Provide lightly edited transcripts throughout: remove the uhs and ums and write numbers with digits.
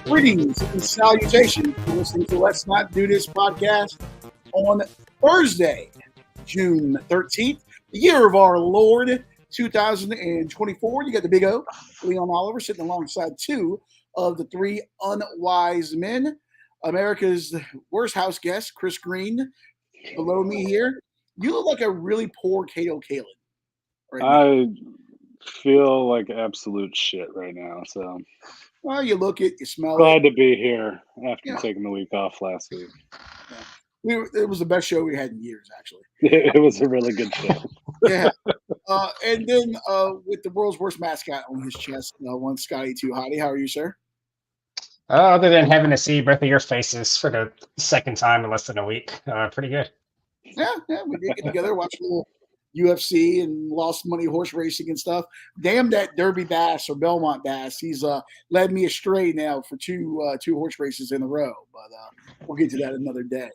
Greetings and salutations for listening to Let's Not Do This podcast on Thursday, June 13th, the year of our Lord, 2024. You got the big O, Leon Oliver, sitting alongside two of the three unwise men. America's worst house guest, Chris Green, below me here. You look like a really poor Kato Kalin. Right I feel like absolute shit right now. So, well, you look it, you smell glad to be here after taking the week off last week. Yeah. It was the best show we had in years, actually. It was a really good show. Yeah. And then with the world's worst mascot on his chest, one Scotty Too Hottie. How are you, sir? Other than having to see both of your faces for the second time in less than a week, pretty good. Yeah, we did get together, watch a little UFC and lost money horse racing and stuff. Damn that Derby Bass or Belmont Bass. He's led me astray now for two horse races in a row, but we'll get to that another day.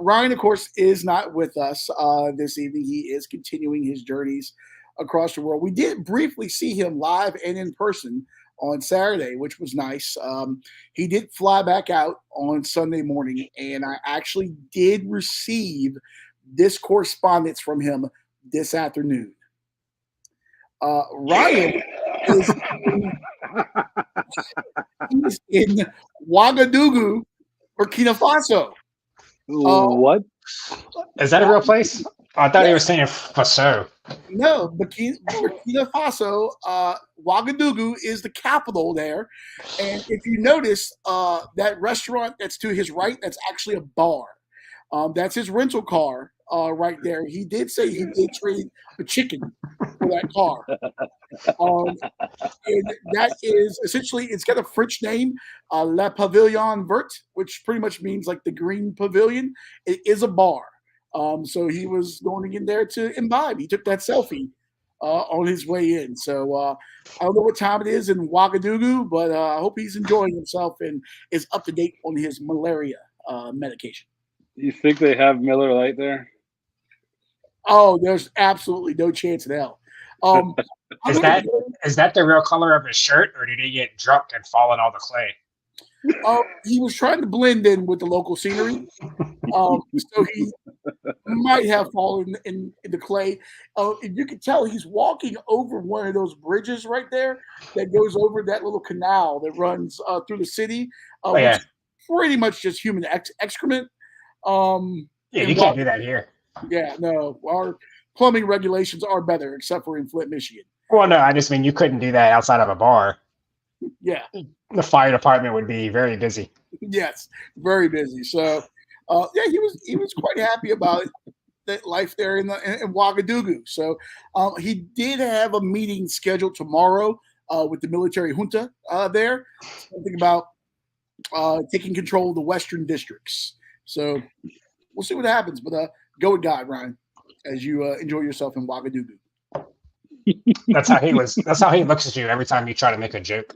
Ryan, of course, is not with us this evening. He is continuing his journeys across the world. We did briefly see him live and in person on Saturday, which was nice. He did fly back out on Sunday morning, and I actually did receive this correspondence from him this afternoon. Ryan is in Ouagadougou, Burkina Faso. What? Is that a real place? I thought he was saying Faso. No, Burkina Faso, Ouagadougou is the capital there. And if you notice, that restaurant that's to his right, that's actually a bar. That's his rental car right there. He did say he did trade a chicken for that car. And that is essentially, it's got a French name, Le Pavillon Vert, which pretty much means like the green pavilion. It is a bar. So he was going in there to imbibe. He took that selfie on his way in. So I don't know what time it is in Ouagadougou, but I hope he's enjoying himself and is up to date on his malaria medication. You think they have Miller Lite there? Oh, there's absolutely no chance in hell. Is that the real color of his shirt, or did he get drunk and fall in all the clay? He was trying to blend in with the local scenery, so he might have fallen in the clay. And you can tell he's walking over one of those bridges right there that goes over that little canal that runs through the city, which is pretty much just human excrement. You can't do that here. Yeah, no, our plumbing regulations are better, except for in Flint, Michigan. Well, no, I just mean you couldn't do that outside of a bar. Yeah. The fire department would be very busy. Yes, very busy. So, he was quite happy about that life there in Ouagadougou. So, he did have a meeting scheduled tomorrow with the military junta there. Something about taking control of the western districts. So, we'll see what happens. But go with God, Ryan, as you enjoy yourself in Ouagadougou. That's how he was. That's how he looks at you every time you try to make a joke.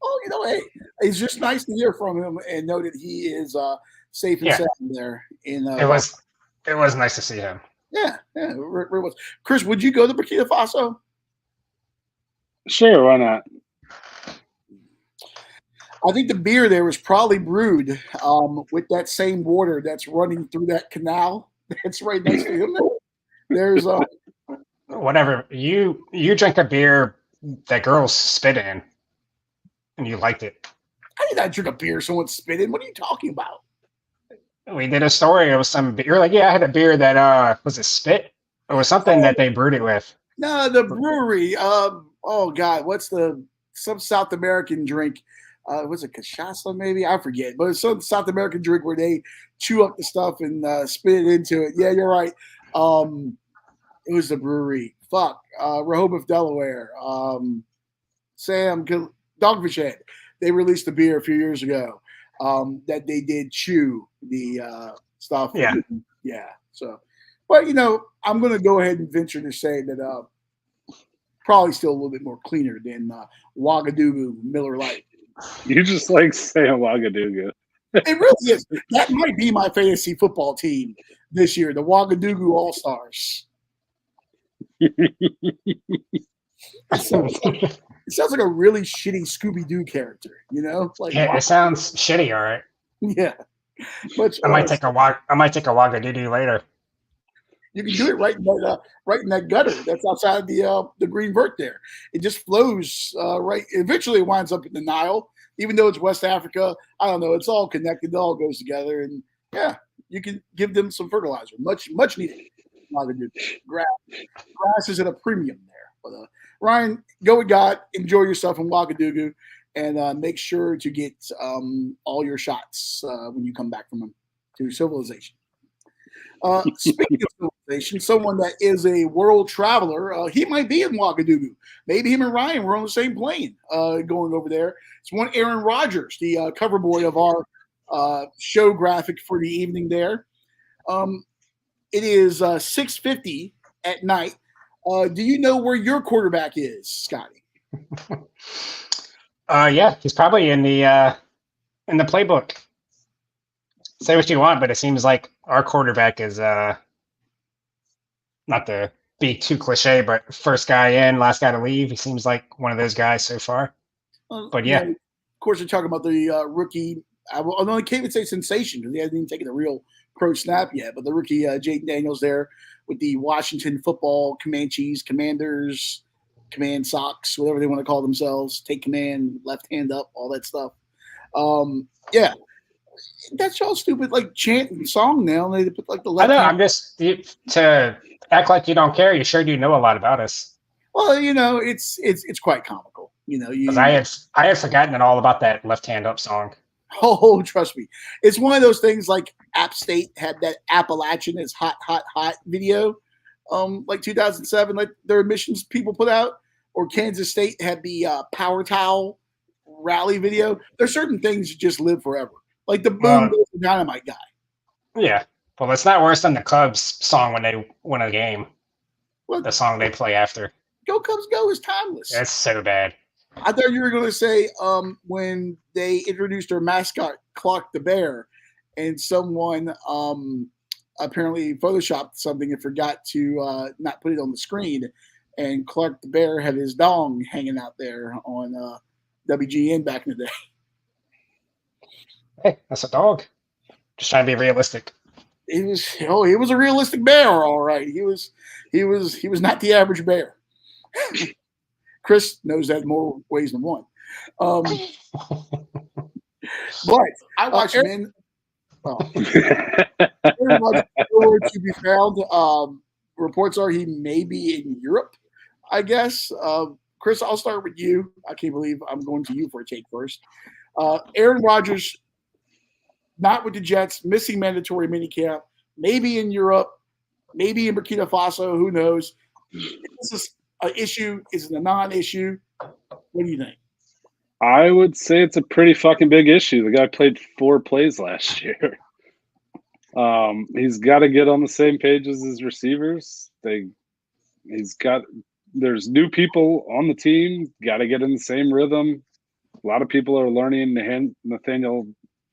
Oh, hey, it's just nice to hear from him and know that he is safe and sound there. It was nice to see him. Yeah, it was. Chris, would you go to Burkina Faso? Sure, why not? I think the beer there was probably brewed with that same water that's running through that canal that's right next to him. There's whatever you drink a beer that girls spit in, and you liked it. I did not drink a beer someone spit in. What are you talking about? We did a story. It was some beer. You're like, yeah, I had a beer that was it spit? It was something that they brewed it with. No, the brewery. Oh God, what's some South American drink? Was it cachaça maybe? I forget. But it's some South American drink where they chew up the stuff and spit it into it. Yeah, you're right. It was the brewery. Rehoboth, Delaware. Sam Dogfish Head. They released a beer a few years ago that they did chew the stuff. Yeah. Yeah. So, but I'm going to go ahead and venture to say that probably still a little bit more cleaner than Ouagadougou Miller Lite. You just like saying Ouagadougou. It really is. That might be my fantasy football team this year, the Ouagadougou All-Stars. It sounds like a really shitty Scooby Doo character, Like, It sounds shitty, all right. yeah. But I might take a walk. I might take a walk of doo later. you can do it right in that gutter that's outside the green vert there. It just flows right. Eventually, it winds up in the Nile, even though it's West Africa. I don't know. It's all connected. It all goes together, and yeah, you can give them some fertilizer, much needed. Grass is at a premium there. But Ryan, go with God. Enjoy yourself in Ouagadougou, and make sure to get all your shots when you come back from to civilization. Speaking of civilization, someone that is a world traveler, he might be in Ouagadougou. Maybe him and Ryan were on the same plane going over there. It's one Aaron Rodgers, the cover boy of our show graphic for the evening there. It is 6:50 at night. Do you know where your quarterback is, Scotty? Yeah, he's probably in the playbook. Say what you want, but it seems like our quarterback is not to be too cliche, but first guy in, last guy to leave. He seems like one of those guys so far. But yeah, of course, you're talking about the rookie. Although I can't even say sensation because he hasn't even taken a real pro snap yet. But the rookie Jaden Daniels there with the Washington Football Commanders, Command Sox, whatever they want to call themselves, take command, left hand up, all that stuff. Yeah. That's all stupid, like chant and song now. They put like the left. I know. I'm just to act like you don't care. You sure do know a lot about us. Well, it's quite comical. Because I had forgotten all about that left hand up song. Oh, trust me, it's one of those things. Like App State had that Appalachian is hot, hot, hot video, like 2007, like their admissions people put out, or Kansas State had the Power Towel rally video. There's certain things that just live forever. Like the Boom Goes the Dynamite guy. Yeah. Well, it's not worse than the Cubs song when they win a game. What? The song they play after. Go Cubs Go is timeless. That's so bad. I thought you were going to say when they introduced their mascot, Clark the Bear, and someone apparently photoshopped something and forgot to not put it on the screen, and Clark the Bear had his dong hanging out there on WGN back in the day. Hey, that's a dog. Just trying to be realistic. He was a realistic bear, all right. He was not the average bear. Chris knows that in more ways than one. But I watch him in. Nowhere to be found. Reports are he may be in Europe, I guess. Chris, I'll start with you. I can't believe I'm going to you for a take first. Aaron Rodgers, not with the Jets, missing mandatory minicamp, maybe in Europe, maybe in Burkina Faso, who knows? Is this an issue? Is it a non-issue? What do you think? I would say it's a pretty fucking big issue. The guy played 4 plays last year. He's got to get on the same page as his receivers. There's new people on the team, got to get in the same rhythm. A lot of people are learning Nathaniel,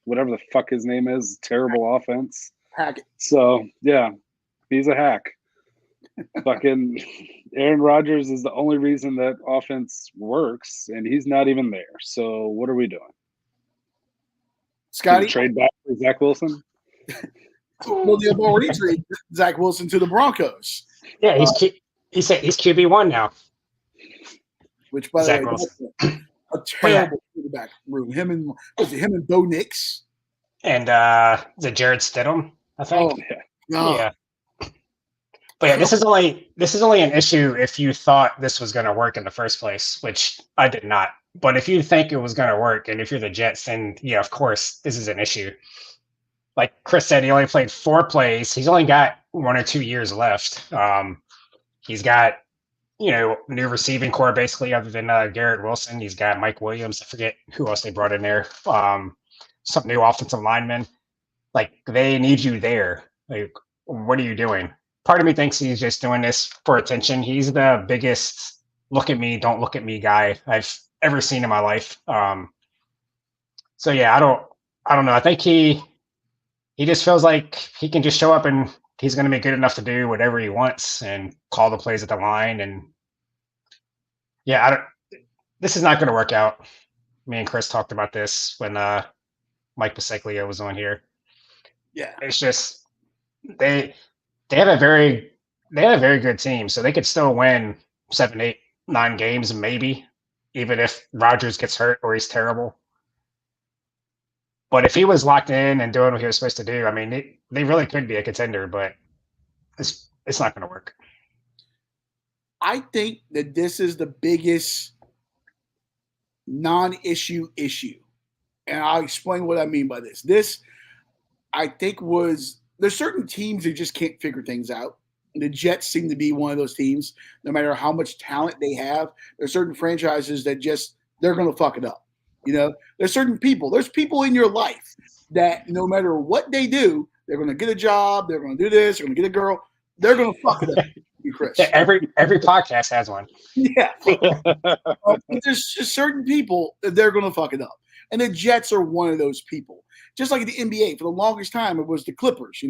whatever the fuck his name is, terrible offense. Hackett. So, yeah, he's a hack. Fucking Aaron Rodgers is the only reason that offense works, and he's not even there. So what are we doing? Scotty? Trade back for Zach Wilson? Well, they've already traded Zach Wilson to the Broncos. Yeah, he's QB1 now. Which, by Zach the way, Wilson. a terrible quarterback room. Him and Bo Nix. And the Jared Stidham, I think. Oh, yeah. But yeah, this is only an issue if you thought this was going to work in the first place, which I did not. But if you think it was going to work, and if you're the Jets, then yeah, of course, this is an issue. Like Chris said, he only played 4 plays. He's only got 1 or 2 years left. He's got, new receiving core basically, other than Garrett Wilson. He's got Mike Williams. I forget who else they brought in there. Some new offensive linemen. Like, they need you there. Like, what are you doing? Part of me thinks he's just doing this for attention. He's the biggest look at me, don't look at me guy I've ever seen in my life. So yeah, I don't know. I think he just feels like he can just show up and he's going to be good enough to do whatever he wants and call the plays at the line. And yeah, this is not going to work out. Me and Chris talked about this when Mike Biseglia was on here. Yeah. It's just they have a very good team, so they could still win 7, 8, 9 games maybe, even if Rodgers gets hurt or he's terrible. But if he was locked in and doing what he was supposed to do, I mean, they really could be a contender, but it's not going to work. I think that this is the biggest non-issue issue. And I'll explain what I mean by this. This, I think, there's certain teams that just can't figure things out. The Jets seem to be one of those teams. No matter how much talent they have, there's certain franchises that they're going to fuck it up. There's certain people. There's people in your life that no matter what they do, they're going to get a job. They're going to do this. They're going to get a girl. They're going to fuck it up. You, Chris. Yeah, every podcast has one. Yeah. There's just certain people that they're going to fuck it up. And the Jets are one of those people. Just like the NBA, for the longest time, it was the Clippers,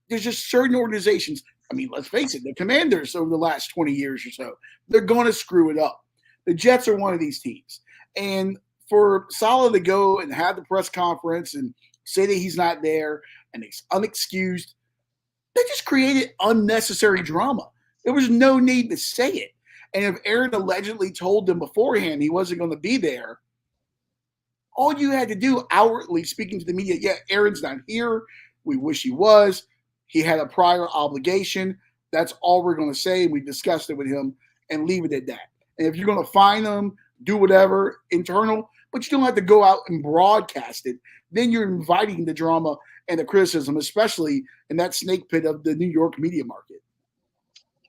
there's just certain organizations. I mean, let's face it, the Commanders over the last 20 years or so, they're going to screw it up. The Jets are one of these teams. And for Saleh to go and have the press conference and say that he's not there and he's unexcused, they just created unnecessary drama. There was no need to say it. And if Aaron allegedly told them beforehand he wasn't going to be there, all you had to do outwardly speaking to the media, yeah, Aaron's not here. We wish he was. He had a prior obligation. That's all we're going to say. We discussed it with him and leave it at that. And if you're going to fine him, do whatever internal, but you don't have to go out and broadcast it. Then you're inviting the drama and the criticism, especially in that snake pit of the New York media market.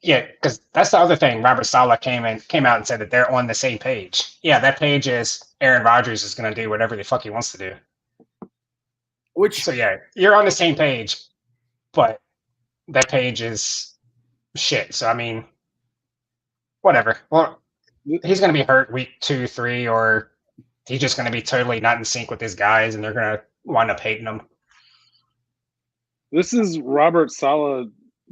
Yeah, because that's the other thing. Robert Saleh came out and said that they're on the same page. Yeah, that page is Aaron Rodgers is going to do whatever the fuck he wants to do. So yeah, you're on the same page, but that page is shit. So I mean, whatever. Well, he's going to be hurt week 2, 3, or he's just going to be totally not in sync with his guys, and they're going to wind up hating him. This is Robert Saleh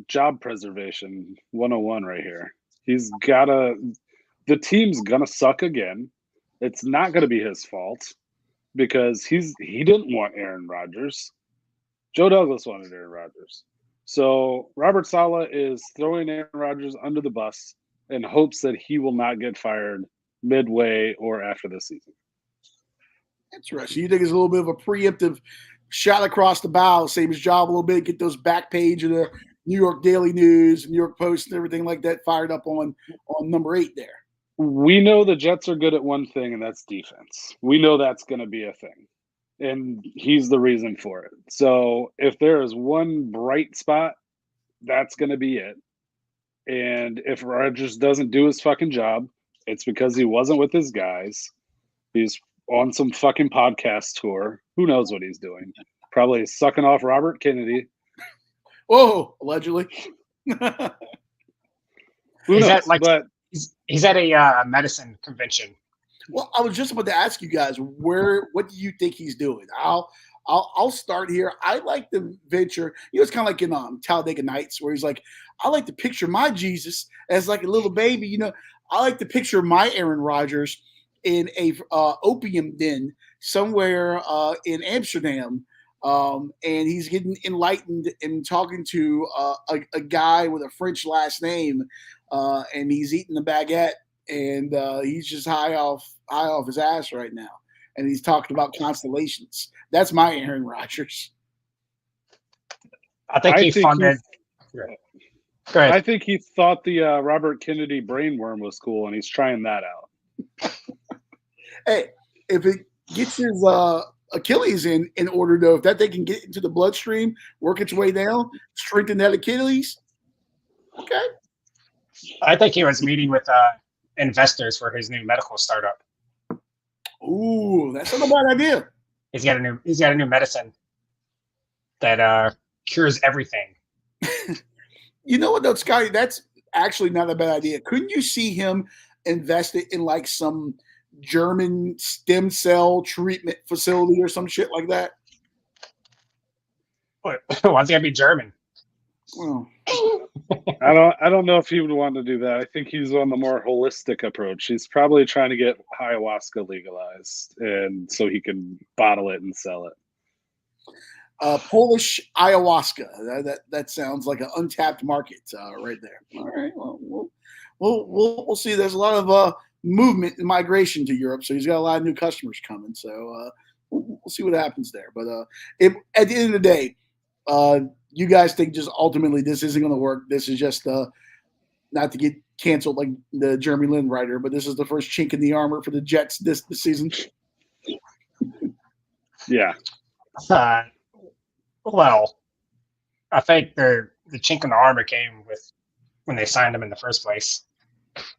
job preservation 101 right here. The team's gonna suck again. It's not gonna be his fault because he didn't want Aaron Rodgers. Joe Douglas wanted Aaron Rodgers. So Robert Saleh is throwing Aaron Rodgers under the bus in hopes that he will not get fired midway or after the season. Interesting. You think it's a little bit of a preemptive shot across the bow, save his job a little bit, get those back page of the New York Daily News, New York Post, and everything like that fired up on number 8 there. We know the Jets are good at one thing, and that's defense. We know that's going to be a thing, and he's the reason for it. So if there is one bright spot, that's going to be it. And if Rodgers doesn't do his fucking job, it's because he wasn't with his guys. He's on some fucking podcast tour. Who knows what he's doing? Probably sucking off Robert Kennedy. Whoa, allegedly. Who knows? He's at a medicine convention. Well, I was just about to ask you guys, what do you think he's doing? I'll start here. I like the venture. It's kind of like in Talladega Nights, where he's like, I like to picture my Jesus as like a little baby. I like to picture my Aaron Rodgers in a opium den somewhere in Amsterdam. And he's getting enlightened and talking to a guy with a French last name, and he's eating a baguette, and he's just high off his ass right now, and he's talking about constellations. That's my Aaron Rodgers. I think he funded. Go ahead. I think he thought the Robert Kennedy brainworm was cool, and he's trying that out. Hey, if it gets his Achilles in order, though, if that thing can get into the bloodstream, work its way down, strengthen that Achilles. Okay. I think he was meeting with investors for his new medical startup. Ooh, that's not a bad idea. He's got a new medicine that cures everything. You know what, though, Scotty? That's actually not a bad idea. Couldn't you see him invest it in like some German stem cell treatment facility or some shit like that? Why's he gotta be German? Well, I don't know if he would want to do that. I think he's on the more holistic approach. He's probably trying to get ayahuasca legalized, and so he can bottle it and sell it. Polish ayahuasca. That sounds like an untapped market right there. All right. Well, we'll see. There's a lot of movement and migration to Europe, so he's got a lot of new customers coming. So we'll see what happens there. But at the end of the day, you guys think just ultimately this isn't going to work. This is just not to get canceled like the Jeremy Lin writer, but this is the first chink in the armor for the Jets this season. Yeah. Well, I think the chink in the armor came with when they signed him in the first place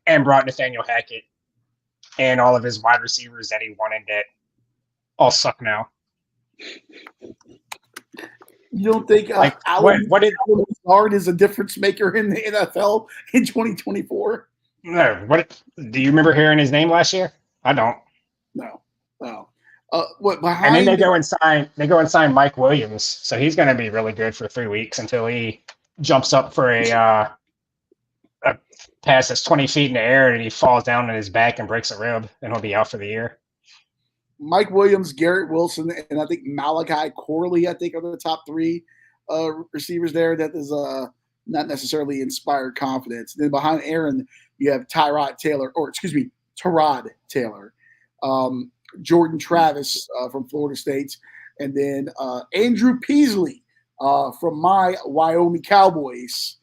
and brought Nathaniel Hackett and all of his wide receivers that he wanted that all suck now. You don't think Alan Lazard is a difference maker in the NFL in 2024? No. What do you remember hearing his name last year? I don't. No. What behind? And then they go and sign Mike Williams, so he's going to be really good for 3 weeks until he jumps up for a pass that's 20 feet in the air and he falls down on his back and breaks a rib, and he'll be out for the year. Mike Williams, Garrett Wilson, and I think Malachi Corley, I think, are the top three receivers there. That is not necessarily inspired confidence. Then behind Aaron, you have Tyrod Taylor, Jordan Travis from Florida State, and then Andrew Peasley from my Wyoming Cowboys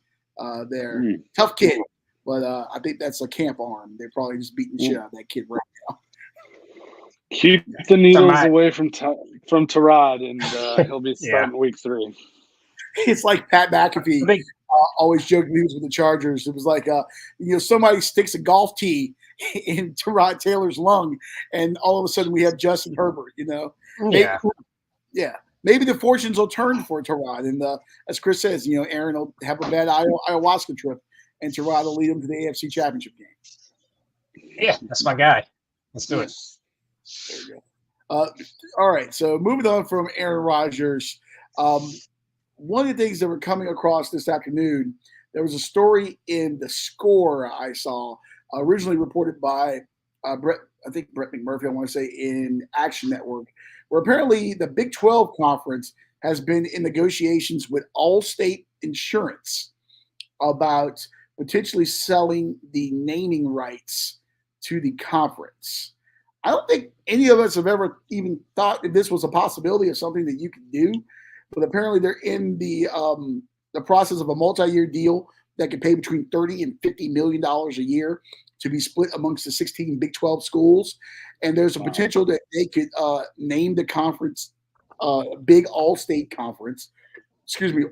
there. Tough kid, but I think that's a camp arm. They're probably just beating the shit out of that kid right now. Keep the needles away from Tyrod, and he'll be starting week 3. It's like Pat McAfee always joked when he was with the Chargers. It was like, somebody sticks a golf tee in Tyrod Taylor's lung, and all of a sudden we have Justin Herbert. Maybe the fortunes will turn for Tyrod, and as Chris says, Aaron will have a bad ayahuasca trip, and Tyrod will lead him to the AFC Championship game. Yeah, that's my guy. Let's do it. There you go. All right, so moving on from Aaron Rodgers, one of the things that we're coming across this afternoon, there was a story in The Score I saw, originally reported by Brett McMurphy, I want to say, in Action Network, where apparently the Big 12 Conference has been in negotiations with Allstate Insurance about potentially selling the naming rights to the conference. I don't think any of us have ever even thought that this was a possibility of something that you could do, but apparently they're in the process of a multi-year deal that could pay between $30 and $50 million a year to be split amongst the 16 Big 12 schools, and there's a potential that they could name the conference Big All-State Conference,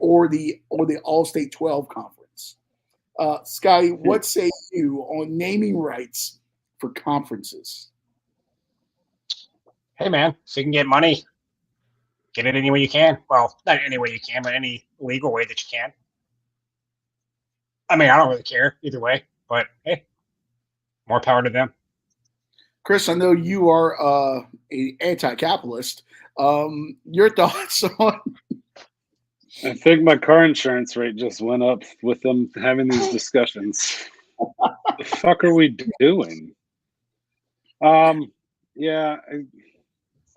or the All-State 12 Conference. Scotty, what say you on naming rights for conferences? Hey, man, if you can get money, get it any way you can. Well, not any way you can, but any legal way that you can. I mean, I don't really care either way, but hey, more power to them. Chris, I know you are an anti-capitalist. Your thoughts on? I think my car insurance rate just went up with them having these discussions. The fuck are we doing?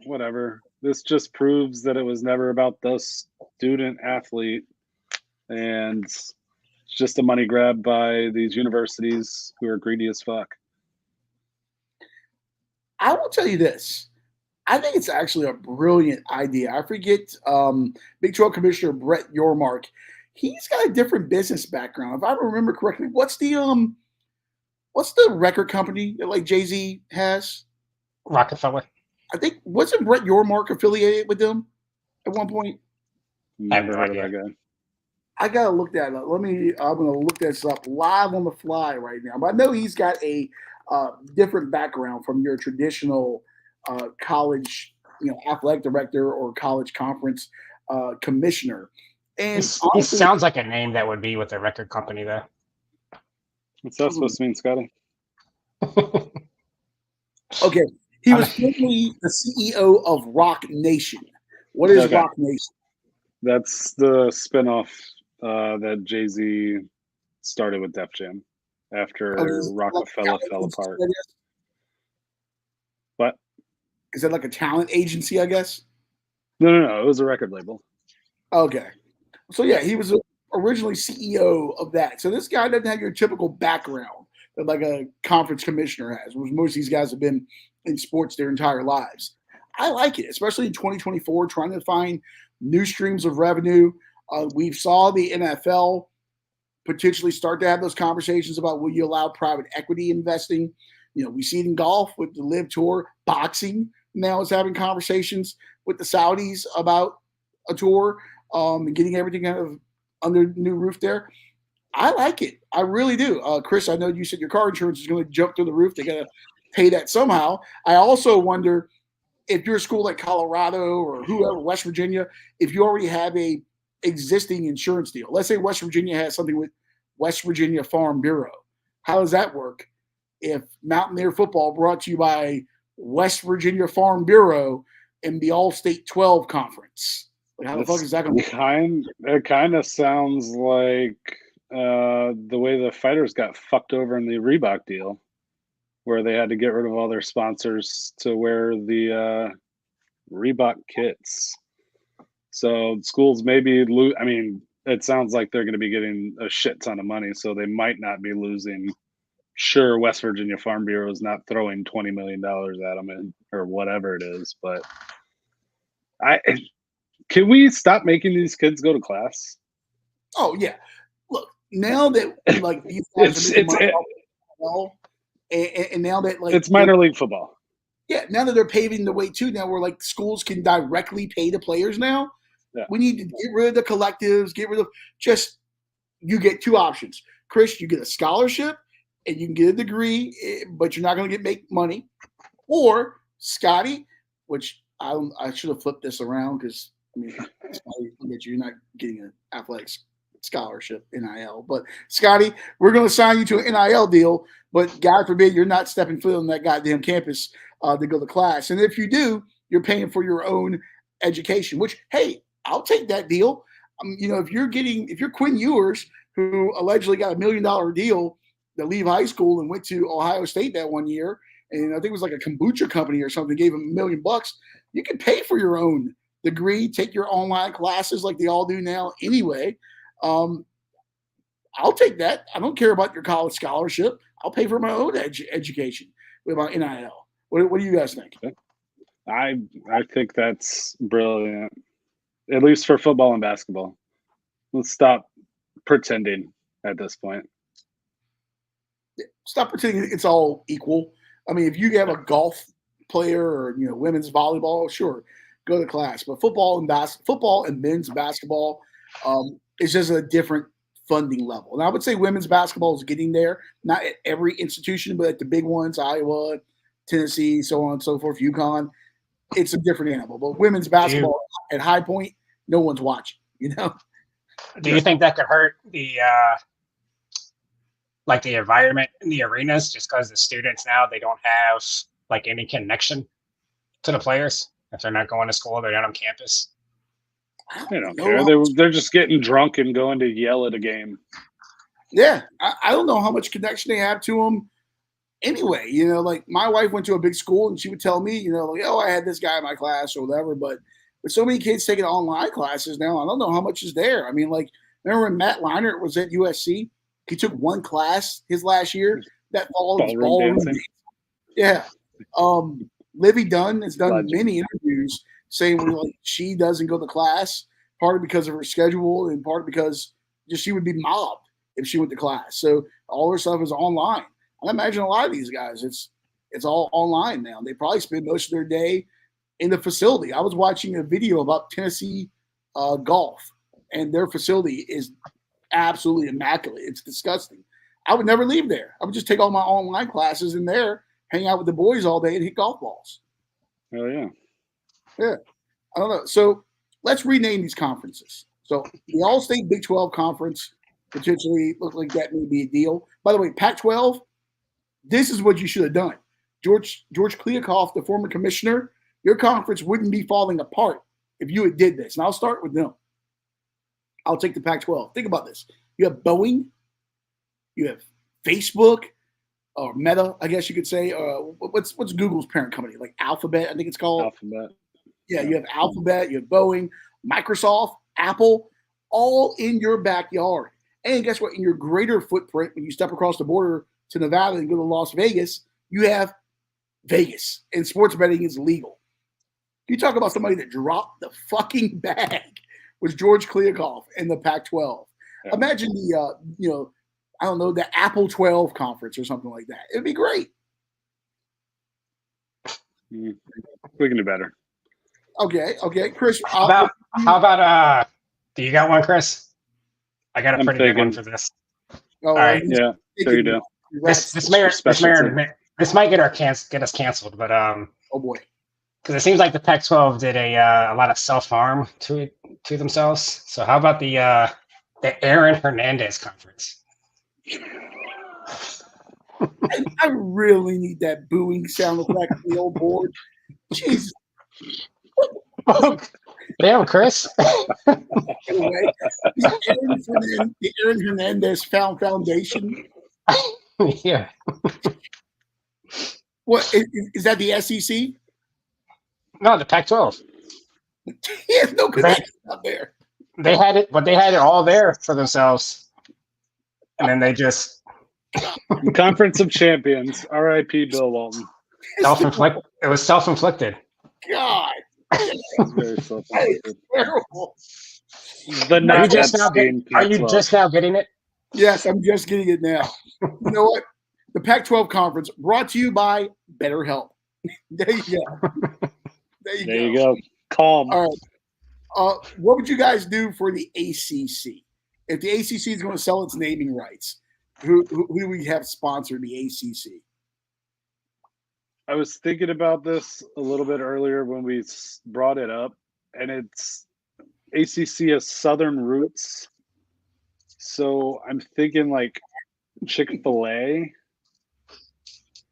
Whatever. This just proves that it was never about the student athlete, and it's just a money grab by these universities who are greedy as fuck. I will tell you this. I think it's actually a brilliant idea. I forget Big 12 Commissioner Brett Yormark. He's got a different business background. If I remember correctly, what's the record company that like Jay-Z has? Rockefeller. I think wasn't Brett Yormark affiliated with them at one point? Never heard of that guy. I gotta look that up. I'm gonna look this up live on the fly right now. But I know he's got a different background from your traditional college, athletic director or college conference commissioner. And it sounds like a name that would be with a record company, though. What's that supposed to mean, Scotty? Okay. He was formerly the CEO of Rock Nation. What is Rock Nation? That's the spinoff that Jay-Z started with Def Jam after Rockefeller fell apart. What? Is that like a talent agency, I guess? No. It was a record label. Okay. So, yeah, he was originally CEO of that. So this guy doesn't have your typical background that like a conference commissioner has, which most of these guys have been in sports their entire lives. I like it, especially in 2024, trying to find new streams of revenue. We saw the NFL potentially start to have those conversations about will you allow private equity investing. We see it in golf with the Live Tour. Boxing now is having conversations with the Saudis about a tour and getting everything kind of under the new roof there. I like it. I really do. Chris, I know you said your car insurance is going to jump through the roof. They got to pay that somehow. I also wonder if you're a school like Colorado or whoever, West Virginia, if you already have a existing insurance deal. Let's say West Virginia has something with West Virginia Farm Bureau. How does that work? If Mountaineer football brought to you by West Virginia Farm Bureau in the All-State 12 Conference. How the fuck is that going to be? It kind of sounds like the way the fighters got fucked over in the Reebok deal, where they had to get rid of all their sponsors to wear the Reebok kits. So schools maybe lose. I mean, it sounds like they're going to be getting a shit ton of money, so they might not be losing. Sure, West Virginia Farm Bureau is not throwing $20 million at them or whatever it is, but can we stop making these kids go to class? Oh yeah, look, now that like these guys are making money off and now that like it's minor league football. Yeah, now that they're paving the way too, now where like schools can directly pay the players now. Yeah. We need to get rid of the collectives, get rid of you get two options. Chris, you get a scholarship and you can get a degree, but you're not going to make money. Or Scotty, which I should have flipped this around because you're not getting an athletics scholarship, NIL. But Scotty, we're going to sign you to an NIL deal, but God forbid you're not stepping foot on that goddamn campus to go to class. And if you do, you're paying for your own education, which, hey, I'll take that deal. If you're Quinn Ewers, who allegedly got $1 million deal to leave high school and went to Ohio State that one year, and I think it was like a kombucha company or something, gave him $1 million. You can pay for your own degree, take your online classes like they all do now anyway. I'll take that. I don't care about your college scholarship. I'll pay for my own education with my NIL. What do you guys think? I think that's brilliant, at least for football and basketball. Let's stop pretending at this point. Stop pretending it's all equal. I mean, if you have a golf player or women's volleyball, sure, go to class. But football and men's basketball is just a different funding level. And I would say women's basketball is getting there, not at every institution, but at the big ones, Iowa, Tennessee, so on and so forth, UConn. It's a different animal. But women's basketball at High Point, no one's watching, Do you think that could hurt the the environment in the arenas just because the students now, they don't have any connection to the players if they're not going to school, they're not on campus? They don't care. They're just getting drunk and going to yell at a game. Yeah. I don't know how much connection they have to them anyway. My wife went to a big school and she would tell me, I had this guy in my class or whatever. But with so many kids taking online classes now, I don't know how much is there. I mean, remember when Matt Leinart was at USC? He took one class his last year. That ballroom dancing. Yeah. Livy Dunn has done many interviews saying she doesn't go to class, partly because of her schedule and part because she would be mobbed if she went to class. So all her stuff is online. I imagine a lot of these guys, it's all online now. They probably spend most of their day in the facility. I was watching a video about Tennessee golf, and their facility is absolutely immaculate. It's disgusting. I would never leave there. I would just take all my online classes in there, hang out with the boys all day, and hit golf balls. Oh, yeah. Yeah. I don't know. So let's rename these conferences. So the All-State Big 12 Conference potentially look like that may be a deal. By the way, Pac-12, this is what you should have done. George Kliakoff, the former commissioner, your conference wouldn't be falling apart if you had did this. And I'll start with them. I'll take the Pac-12. Think about this. You have Boeing, you have Facebook, or Meta, I guess you could say. What's Google's parent company? Like Alphabet, I think it's called. Alphabet. Yeah, you have Alphabet, you have Boeing, Microsoft, Apple, all in your backyard. And guess what? In your greater footprint, when you step across the border to Nevada and go to Las Vegas, you have Vegas, and sports betting is legal. You talk about somebody that dropped the fucking bag was George Kliavkoff in the Pac-12. Yeah. Imagine the, I don't know, the Apple 12 conference or something like that. It'd be great. We can do better. Okay, Chris. How about do you got one, Chris? I got a pretty good one for this. All right. Yeah, there you go. This might get us canceled, but oh boy, because it seems like the Pac-12 did a lot of self-harm to themselves. So how about the Aaron Hernandez conference? I really need that booing sound effect on the old board. Jesus. Damn, Chris. Anyway, the Aaron Hernandez Foundation. Yeah. What is that? The SEC? No, the Pac-12. He has no connection out there. They had it, but they had it all there for themselves, and then they just Conference of Champions. R.I.P. Bill Walton. Self-inflicted. It was self-inflicted. God. Very self-inflicted. Terrible. Are you just now getting it? Yes, I'm just getting it now. You know what? The Pac-12 conference brought to you by BetterHelp. There you go. There you go. Calm. All right. What would you guys do for the ACC? If the ACC is going to sell its naming rights, who do we have sponsor the ACC? I was thinking about this a little bit earlier when we brought it up, and it's ACC has Southern roots. So I'm thinking like Chick-fil-A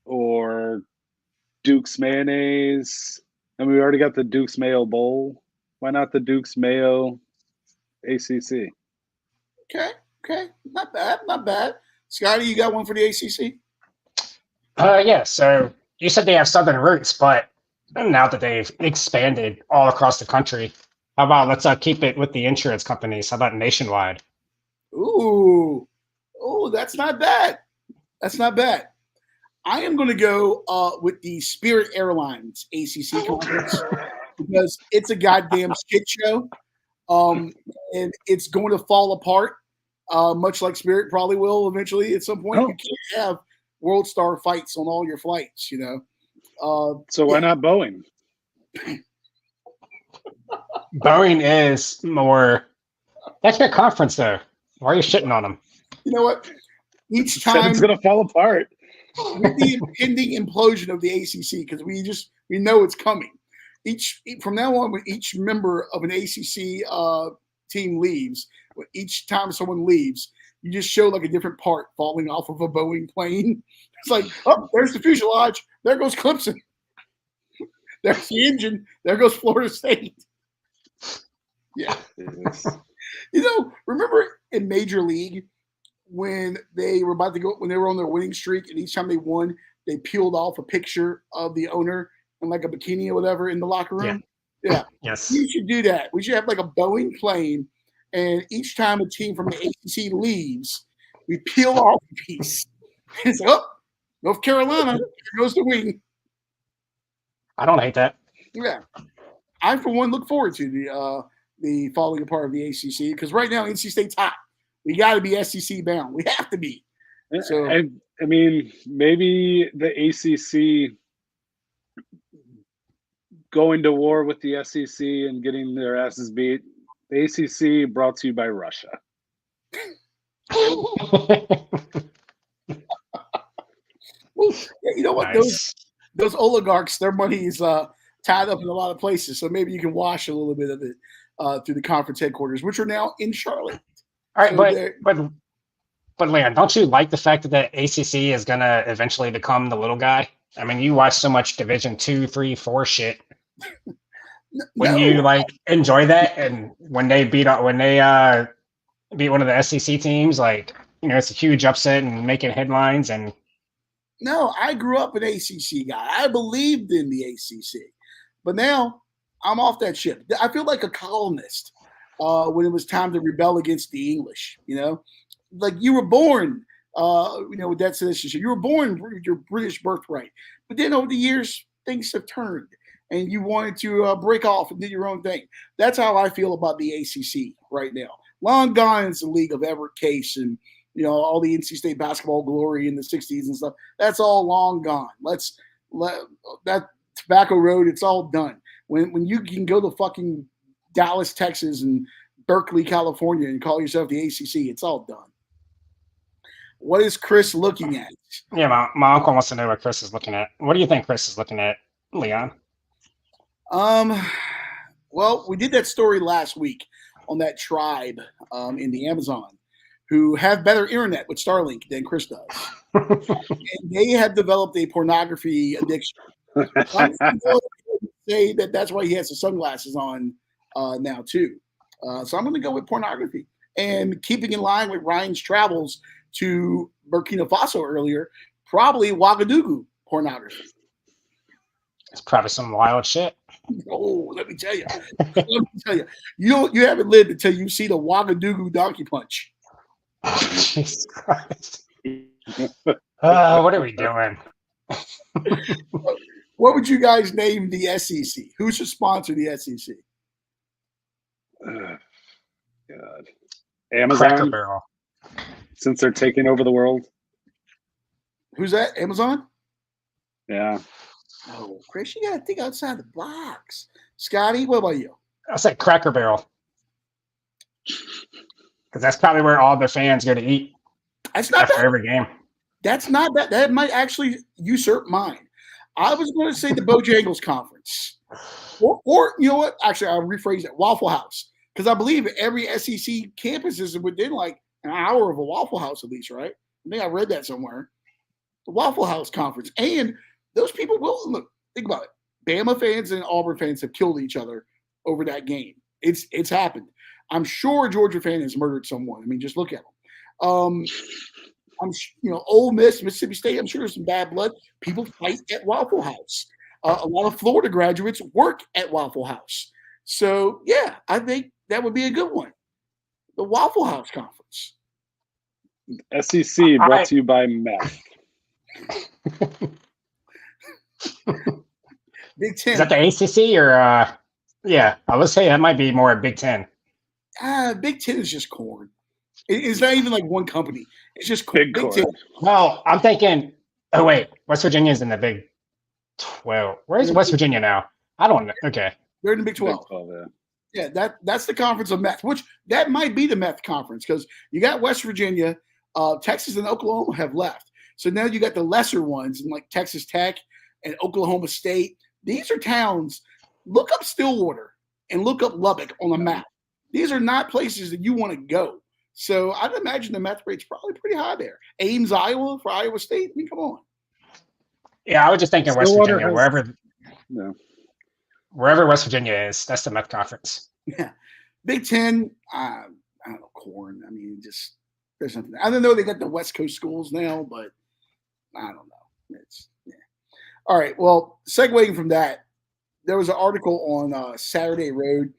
or Duke's Mayonnaise. And we already got the Duke's Mayo Bowl. Why not the Duke's Mayo ACC? Okay. Not bad. Scotty, you got one for the ACC? Yeah. So you said they have Southern roots, but now that they've expanded all across the country, how about let's keep it with the insurance companies? How about nationwide? Ooh, that's not bad. I am going to go with the Spirit Airlines ACC conference because it's a goddamn shit show, and it's going to fall apart, much like Spirit probably will eventually at some point. You can't have World Star fights on all your flights, So why not Boeing? Boeing is more. That's their conference, though. Why are you shitting on them? You know what? Each time it's going to fall apart. With the impending implosion of the ACC, because we know it's coming. From now on, when each member of an ACC team leaves, each time someone leaves, you just show like a different part falling off of a Boeing plane. It's like, oh, there's the fuselage. There goes Clemson. There's the engine. There goes Florida State. Yeah. Remember in Major League when they were when they were on their winning streak, and each time they won, they peeled off a picture of the owner in like a bikini or whatever in the locker room? Yeah. Yes. We should do that. We should have like a Boeing plane, and each time a team from the ACC leaves, we peel off a piece. It's like, oh, North Carolina, here goes the wing. I don't hate that. Yeah. I, for one, look forward to the falling apart of the ACC because right now NC State's hot. We got to be SEC bound. We have to be. So I mean, maybe the ACC going to war with the SEC and getting their asses beat. The ACC brought to you by Russia. Well, you know what? Nice. Those oligarchs, their money is tied up in a lot of places. So maybe you can wash a little bit of it through the conference headquarters, which are now in Charlotte. All right, so but Leon, don't you like the fact that the ACC is gonna eventually become the little guy? I mean, you watch so much Division 2, 3, 4 shit. When you like enjoy that, and when they beat one of the SEC teams? Like, it's a huge upset and making headlines. And No, I grew up an ACC guy. I believed in the ACC, but now I'm off that ship. I feel like a colonist when it was time to rebel against the English. Like you were born, with that citizenship. You were born with your British birthright, but then over the years things have turned, and you wanted to break off and do your own thing. That's how I feel about the ACC right now. Long gone is the league of Everett Case and all the NC State basketball glory in the 60s and stuff. That's all long gone. Let that Tobacco Road, it's all done. When you can go to fucking Dallas, Texas and Berkeley, California and call yourself the ACC, it's all done. What is Chris looking at? yeah, my uncle wants to know what Chris is looking at. What do you think Chris is looking at, Leon? Well, we did that story last week on that tribe in the Amazon who have better internet with Starlink than Chris does. And they have developed a pornography addiction. I'm going to say that's why he has the sunglasses on now, too. So I'm going to go with pornography. And keeping in line with Ryan's travels to Burkina Faso earlier, probably Ouagadougou pornography. It's probably some wild shit. Oh, let me tell you. You haven't lived until you see the Ouagadougou donkey punch. Jesus Christ. What are we doing? What would you guys name the SEC? Who should sponsor the SEC? God. Amazon. Cracker Barrel. Since they're taking over the world. Who's that? Amazon? Yeah. Oh, Chris, you got to think outside the box. Scotty, what about you? I said Cracker Barrel. Because that's probably where all the fans go to eat. That's not after every game. That's not bad. That might actually usurp mine. I was going to say the Bojangles Conference. Or you know what? Actually, I'll rephrase it. Waffle House. Because I believe every SEC campus is within like an hour of a Waffle House at least, right? I think I read that somewhere. The Waffle House Conference. And those people will – look, think about it. Bama fans and Auburn fans have killed each other over that game. It's happened. I'm sure a Georgia fan has murdered someone. I mean, just look at them. Ole Miss, Mississippi State, I'm sure there's some bad blood. People fight at Waffle House. A lot of Florida graduates work at Waffle House. So, yeah, I think that would be a good one. The Waffle House Conference. SEC brought to you by meth. Big Ten. Is that the ACC or yeah, I would say that might be more Big Ten. Big Ten is just corn. It's not even like one company. It's just Big Ten. Well, I'm thinking. Oh wait, West Virginia's in the Big 12. Where's West Virginia now? I don't know. Okay, they're in the Big 12. Big 12, yeah, that's the conference of meth. Which that might be the meth conference because you got West Virginia, Texas, and Oklahoma have left. So now you got the lesser ones in like Texas Tech and Oklahoma State. These are towns. Look up Stillwater and look up Lubbock on a map. These are not places that you want to go. So I'd imagine the meth rate's probably pretty high there. Ames, Iowa for Iowa State. I mean, come on. Yeah, I was just thinking West Virginia, wherever West Virginia is, that's the meth conference. Yeah. Big Ten, I don't know, corn. I mean, just there's something. I don't know they got the West Coast schools now, but I don't know. All right. Well, segueing from that, there was an article on Saturday Road.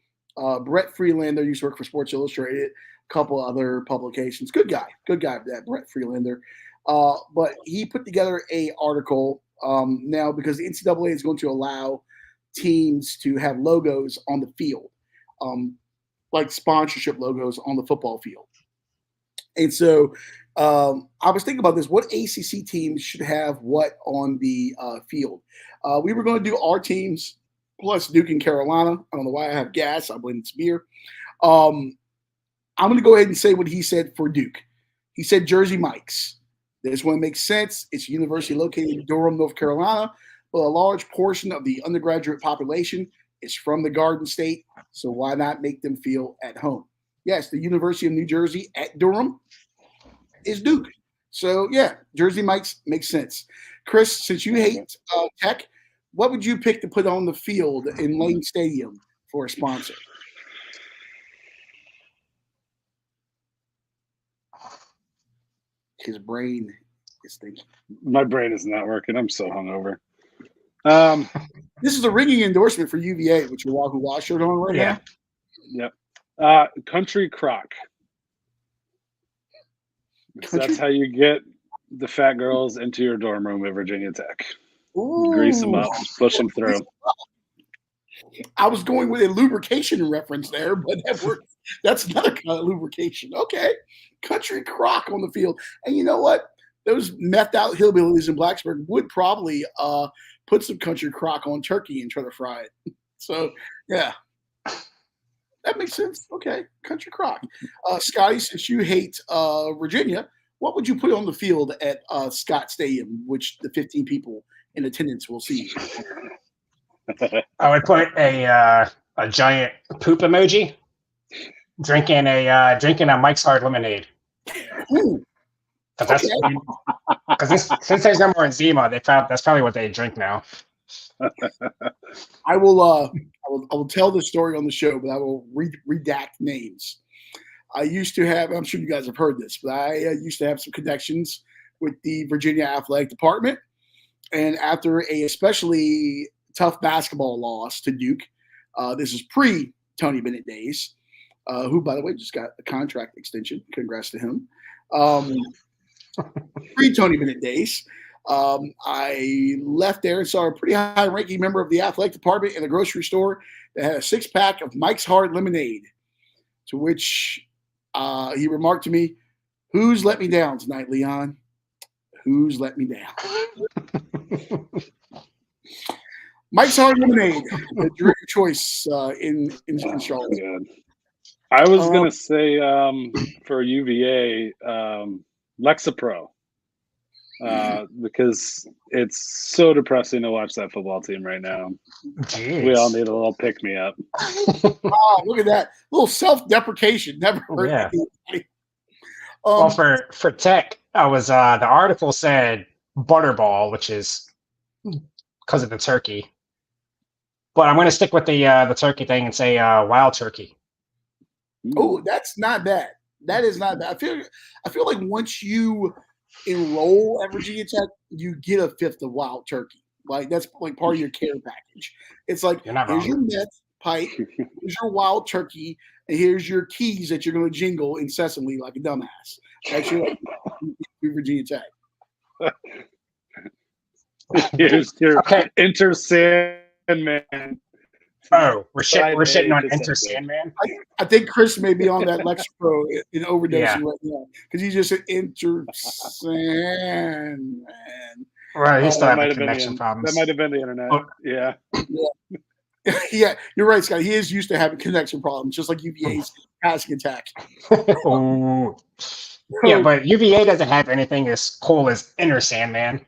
Brett Freelander used to work for Sports Illustrated, a couple other publications. Good guy, that Brett Freelander. But he put together a article now because the NCAA is going to allow teams to have logos on the field, like sponsorship logos on the football field. And so I was thinking about this. What ACC teams should have what on the field? We were going to do our teams plus Duke and Carolina. I don't know why I have gas. I blame it's beer. I'm going to go ahead and say what he said for Duke. He said Jersey Mike's. This one makes sense. It's a university located in Durham, North Carolina, but a large portion of the undergraduate population is from the Garden State, so why not make them feel at home? Yes, the University of New Jersey at Durham is Duke. So, yeah, Jersey Mike's makes sense. Chris, since you hate Tech, what would you pick to put on the field in Lane Stadium for a sponsor? his brain is thinking. My brain is not working. I'm so hungover. This is a ringing endorsement for UVA with your Wahoo Wah shirt on right now. Yep. Country crock. That's how you get the fat girls into your dorm room at Virginia Tech. Ooh. Grease them up, push them through. I was going with a lubrication reference there, but that's another kind of lubrication. Okay. Country crock on the field. And you know what? Those methed out hillbillies in Blacksburg would probably put some country crock on turkey and try to fry it. So, yeah. That makes sense. Okay. Country crock. Scotty, since you hate Virginia, what would you put on the field at Scott Stadium, which the 15 people in attendance will see? I would put a giant poop emoji, drinking a Mike's Hard lemonade. Because since there's no more eczema, that's probably what they drink now. I will tell this story on the show, but I will redact names. I used to have, I'm sure you guys have heard this, but I used to have some connections with the Virginia Athletic Department. And after a especially tough basketball loss to Duke, this is pre-Tony Bennett days, who, by the way, just got a contract extension. Congrats to him. Pre-Tony Bennett days, I left there and saw a pretty high-ranking member of the athletic department in a grocery store that had a six-pack of Mike's Hard lemonade, to which he remarked to me, "Who's let me down tonight, Leon? Who's let me down?" Mike's Hard lemonade, the drink of choice in Charlotte. I was gonna say for UVA, Lexapro, because it's so depressing to watch that football team right now. Jeez. We all need a little pick me up. Oh, look at that. A little self-deprecation. Never heard that. Well, for Tech, I was the article said Butterball, which is because of the turkey. But I'm going to stick with the turkey thing and say Wild Turkey. Oh, that's not bad. That is not bad. I feel like once you enroll at Virginia Tech, you get a fifth of Wild Turkey. Like that's like part of your care package. It's like here's your meth pipe, here's your Wild Turkey, and here's your keys that you're going to jingle incessantly like a dumbass. That's your Virginia Tech. Here's your Enter Sandman. Oh, we're shitting on Enter Sandman. I think Chris may be on that Lexapro in overdosing right now because he just said Enter Sandman. Right, he still having connection problems. That might have been the internet. Yeah. Yeah, you're right, Scott. He is used to having connection problems, just like UVA's passing attack. Oh. Yeah, but UVA doesn't have anything as cool as Enter Sandman.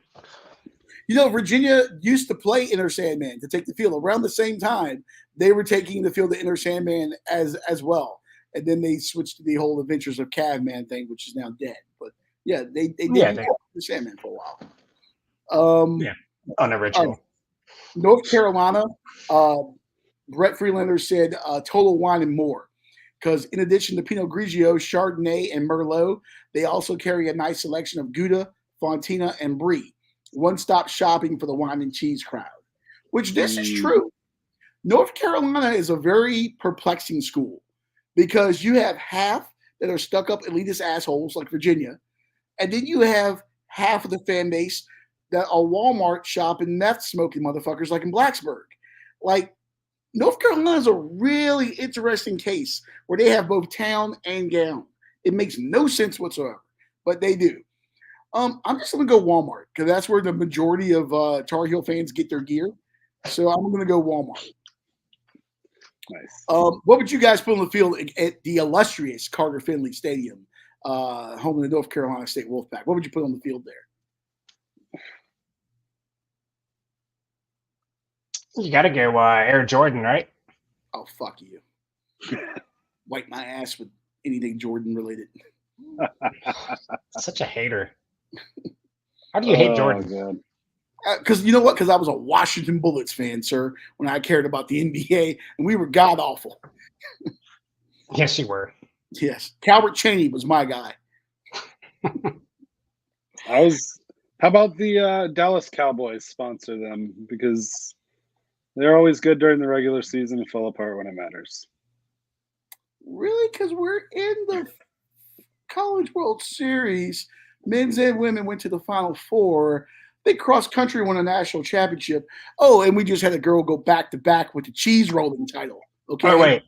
You know, Virginia used to play Enter Sandman to take the field. Around the same time, they were taking the field to Enter Sandman as well. And then they switched to the whole Adventures of Caveman thing, which is now dead. But yeah, they did Enter Sandman for a while. Unoriginal. North Carolina, Brett Freelander said Total Wine and More. Because in addition to Pinot Grigio, Chardonnay, and Merlot, they also carry a nice selection of Gouda, Fontina, and Brie. One-stop shopping for the wine and cheese crowd, which this is true. North Carolina is a very perplexing school because you have half that are stuck-up elitist assholes like Virginia, and then you have half of the fan base that are Walmart shopping meth-smoking motherfuckers like in Blacksburg. Like, North Carolina is a really interesting case where they have both town and gown. It makes no sense whatsoever, but they do. I'm just going to go Walmart because that's where the majority of Tar Heel fans get their gear. So I'm going to go Walmart. Nice. What would you guys put on the field at the illustrious Carter Finley Stadium, home of the North Carolina State Wolfpack? What would you put on the field there? You got to go Air Jordan, right? Oh, fuck you. Wipe my ass with anything Jordan related. Such a hater. How do you hate Jordan? Because you know what? Because I was a Washington Bullets fan, sir, when I cared about the NBA, and we were god awful. Yes, you were. Yes. Calvert Chaney was my guy. How about the Dallas Cowboys sponsor them, because they're always good during the regular season and fall apart when it matters. Really? Because we're in the College World Series. Men's and women went to the Final Four. They cross country won a national championship. Oh, and we just had a girl go back to back with the cheese rolling title. Okay. Oh wait,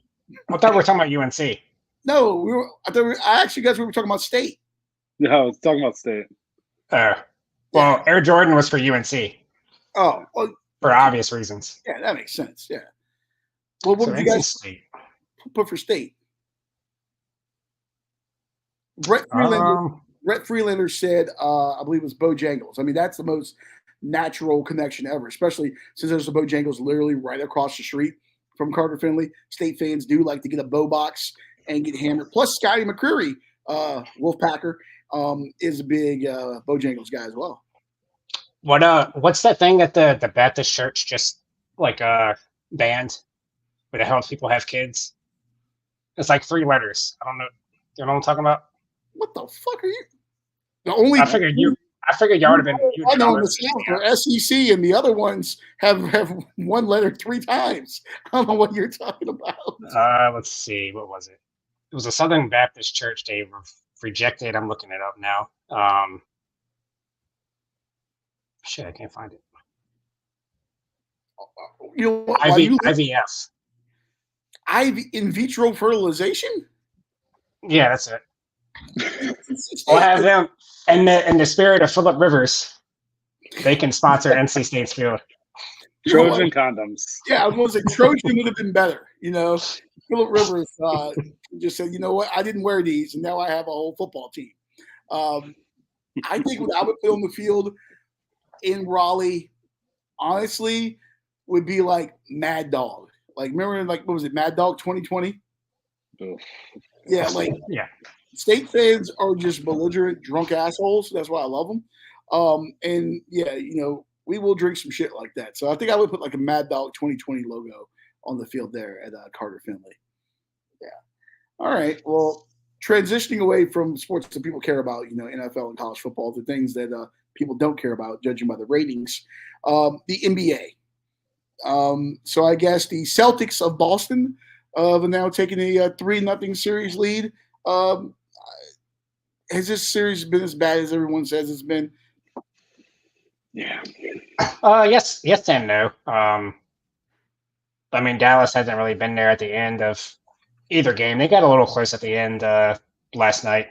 I thought we were talking about UNC. No, I actually guess we were talking about state. No, I was talking about state. Well, Air Jordan was for UNC. Oh, well, for obvious reasons. Yeah, that makes sense. Yeah. Well, what so did you guys put for state? Brett Freelander said, I believe it was Bojangles. I mean, that's the most natural connection ever, especially since there's a Bojangles literally right across the street from Carter Finley. State fans do like to get a Bo box and get hammered. Plus, Scotty McCreery, Wolfpacker, is a big Bojangles guy as well. What's that thing that the Baptist church just like banned, where it helps people have kids? It's like 3 letters. I don't know. You know what I'm talking about? What the fuck are you? The only I figured y'all would have been. I know in the South are SEC, and the other ones have one letter 3 times. I don't know what you're talking about. Let's see. What was it? It was a Southern Baptist church. They rejected. I'm looking it up now. Shit, I can't find it. IVF. In vitro fertilization? Yeah, that's it. We'll have them. And in the spirit of Phillip Rivers, they can sponsor NC State's field. Trojan condoms. Yeah, I was going to say Trojan would have been better. You know, Phillip Rivers just said, you know what, I didn't wear these, and now I have a whole football team. I think what I would put on the field in Raleigh, honestly, would be like Mad Dog. Like, remember, like, what was it, Mad Dog 2020? Yeah, like, yeah. State fans are just belligerent, drunk assholes. That's why I love them. And yeah, you know, we will drink some shit like that. So I think I would put like a Mad Dog 2020 logo on the field there at Carter Finley. Yeah. All right. Well, transitioning away from sports that people care about, you know, NFL and college football, to things that people don't care about, judging by the ratings, the NBA. So I guess the Celtics of Boston have now taken a 3-0 series lead. Has this series been as bad as everyone says it's been? Yeah. Yes and no. I mean, Dallas hasn't really been there at the end of either game. They got a little close at the end last night.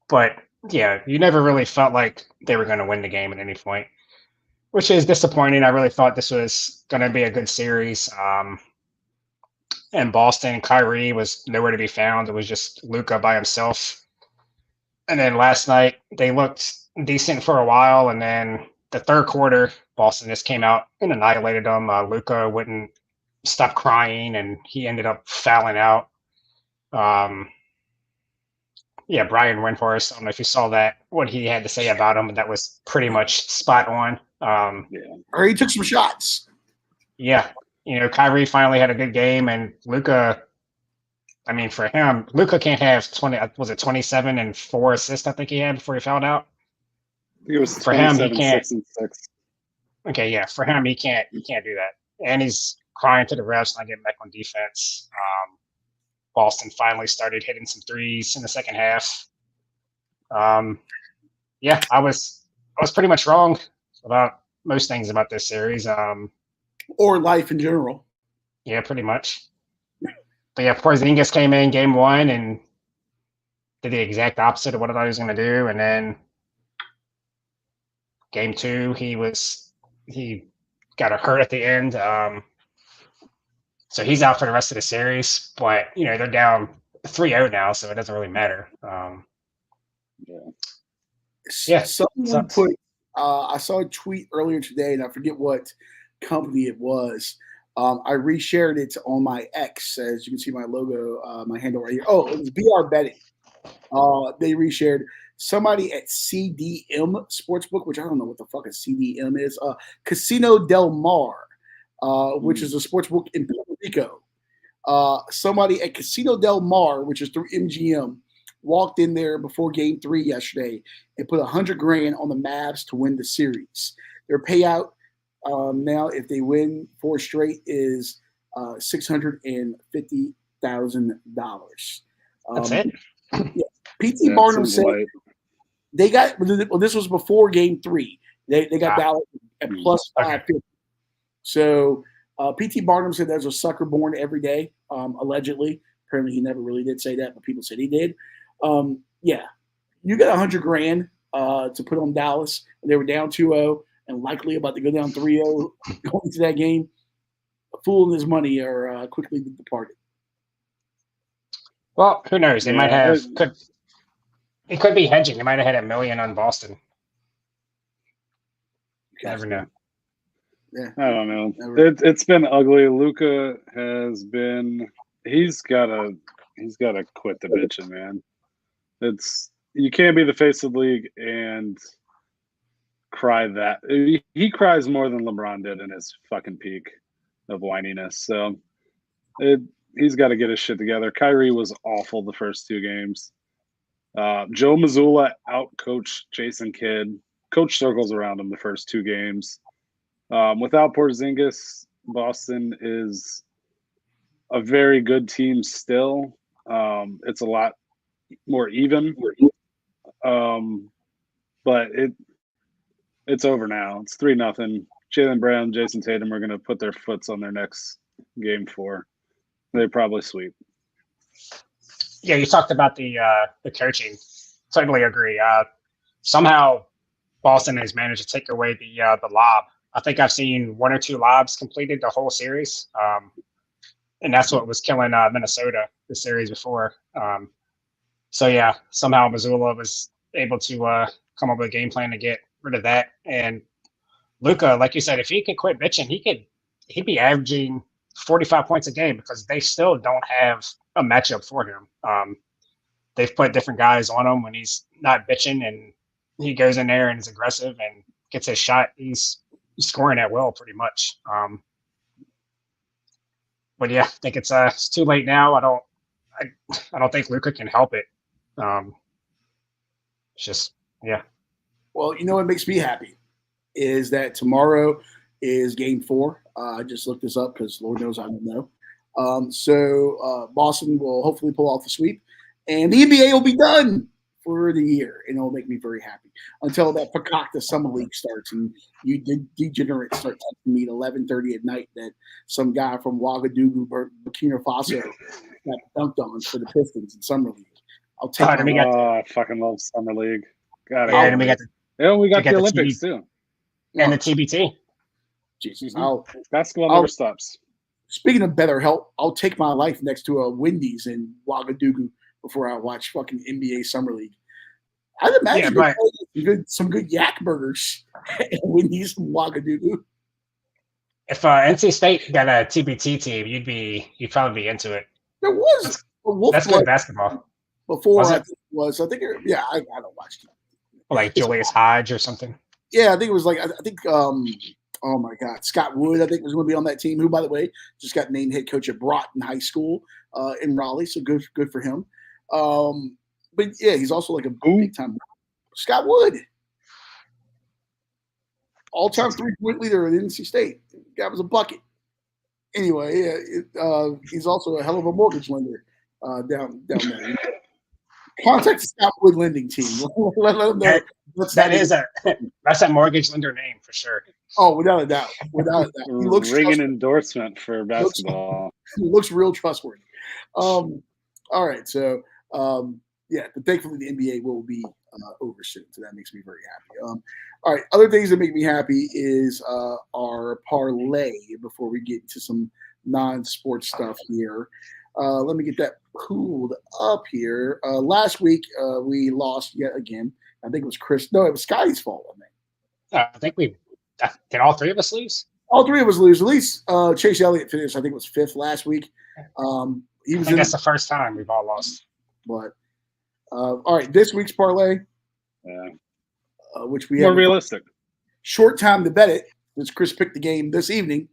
But, yeah, you never really felt like they were going to win the game at any point, which is disappointing. I really thought this was going to be a good series. And Boston, Kyrie was nowhere to be found. It was just Luka by himself. And then last night, they looked decent for a while. And then the third quarter, Boston just came out and annihilated them. Luka wouldn't stop crying, and he ended up fouling out. Brian Windhorst, I don't know if you saw that, what he had to say about him. That was pretty much spot on. Or he took some shots. Yeah. You know, Kyrie finally had a good game, and Luka, I mean, for him, Luka can't have 27 and 4 assists, I think he had before he fouled out. It was for him, he can't. 6 and 6. Okay, yeah, for him, he can't do that. And he's crying to the refs, not getting back on defense. Boston finally started hitting some threes in the second half. I was pretty much wrong about most things about this series. Or life in general. Yeah, pretty much. But yeah, Porzingis came in game 1 and did the exact opposite of what I thought he was going to do. And then game 2, he got hurt at the end. So he's out for the rest of the series. But, you know, they're down 3-0 now, so it doesn't really matter. Someone put I saw a tweet earlier today, and I forget what company it was. I reshared it on my X, as you can see my logo, my handle right here. Oh, it was BR Betting. They reshared somebody at CDM Sportsbook, which I don't know what the fuck a CDM is. Casino Del Mar, which is a sportsbook in Puerto Rico. Somebody at Casino Del Mar, which is through MGM, walked in there before Game 3 yesterday and put $100,000 on the Mavs to win the series. Their payout now, if they win 4 straight, is $650,000. That's it. Yeah. PT Barnum said they got. Well, this was before Game 3. They got Dallas at plus 550. So PT Barnum said there's a sucker born every day. Allegedly, apparently he never really did say that, but people said he did. Yeah, you got $100,000 to put on Dallas. They were down 2-0 and likely about to go down 3-0 going into that game. A fool and his money are quickly departed. Well, who knows? They might have it could be hedging. They might have had $1 million on Boston. You never know. Yeah, I don't know. It's been ugly. Luka has been. He's gotta quit the bitching, man. You can't be the face of the league and cry that. He cries more than LeBron did in his fucking peak of whininess. So he's got to get his shit together. Kyrie was awful the first 2 games. Joe Mazzulla outcoached Jason Kidd. Coach circles around him the first 2 games. Without Porzingis, Boston is a very good team still. It's a lot more even. But it's over now. It's 3-0. Jaylen Brown, Jason Tatum are going to put their foots on their next Game 4. They probably sweep. Yeah, you talked about the coaching. Totally agree. Somehow Boston has managed to take away the lob. I think I've seen 1 or 2 lobs completed the whole series, and that's what was killing Minnesota the series before. So yeah, somehow Mazzulla was able to come up with a game plan to get rid of that. And Luka, like you said, if he could quit bitching, he'd be averaging 45 points a game because they still don't have a matchup for him. They've put different guys on him when he's not bitching and he goes in there and is aggressive and gets his shot. He's scoring at will pretty much. But yeah, I think it's too late now. I don't think Luka can help it. It's just, yeah. Well, you know what makes me happy is that tomorrow is Game 4. I just looked this up because Lord knows I don't know. So Boston will hopefully pull off the sweep, and the NBA will be done for the year, and it'll make me very happy until that Fakakta Summer League starts and you degenerates start texting me at 11:30 at night that some guy from Ouagadougou, Burkina Faso, got dunked on for the Pistons in Summer League. I'll take I fucking love Summer League. We got the Olympics too. And the TBT. Jesus, basketball never stops. Speaking of better help, I'll take my life next to a Wendy's in Ouagadougou before I watch fucking NBA Summer League. I'd imagine some good yak burgers at Wendy's in Ouagadougou. If NC State got a TBT team, you'd probably be into it. There was that's good basketball. Before was I don't watch it. Like Julius Hodge or something. Yeah, I think it was like oh my God, Scott Wood, I think was going to be on that team. Who, by the way, just got named head coach at Broughton High School in Raleigh. So good for him. But yeah, he's also like a big time. Scott Wood, all-time 3-point leader at NC State. Guy was a bucket. Anyway, he's also a hell of a mortgage lender down there. Contact the Scott Wood lending team. Let them know. That's a mortgage lender name for sure. Oh, without a doubt. He looks ringing endorsement for basketball. He looks real trustworthy. All right, so yeah, but thankfully the NBA will be over soon, so that makes me very happy. All right, other things that make me happy is our parlay. Before we get to some non-sports stuff here, let me get that pulled up here. Last week we lost yet again. I think it was Chris. No, it was Scotty's fault. I think did all 3 of us lose? All 3 of us lose. At least Chase Elliott finished. I think it was 5th last week. That's the first time we've all lost. But all right, this week's parlay, which we more have realistic. Short time to bet it, since Chris picked the game this evening.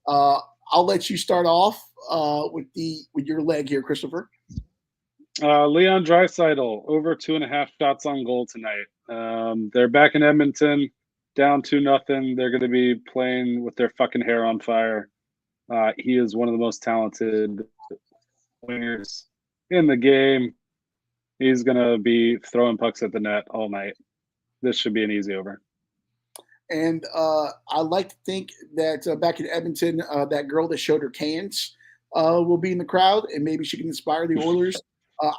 I'll let you start off with your leg here, Christopher. Leon Draisaitl, over 2.5 shots on goal tonight. They're back in Edmonton, down 2-0. They're going to be playing with their fucking hair on fire. He is one of the most talented wingers in the game. He's going to be throwing pucks at the net all night. This should be an easy over. And I like to think that back in Edmonton, that girl that showed her cans will be in the crowd, and maybe she can inspire the Oilers.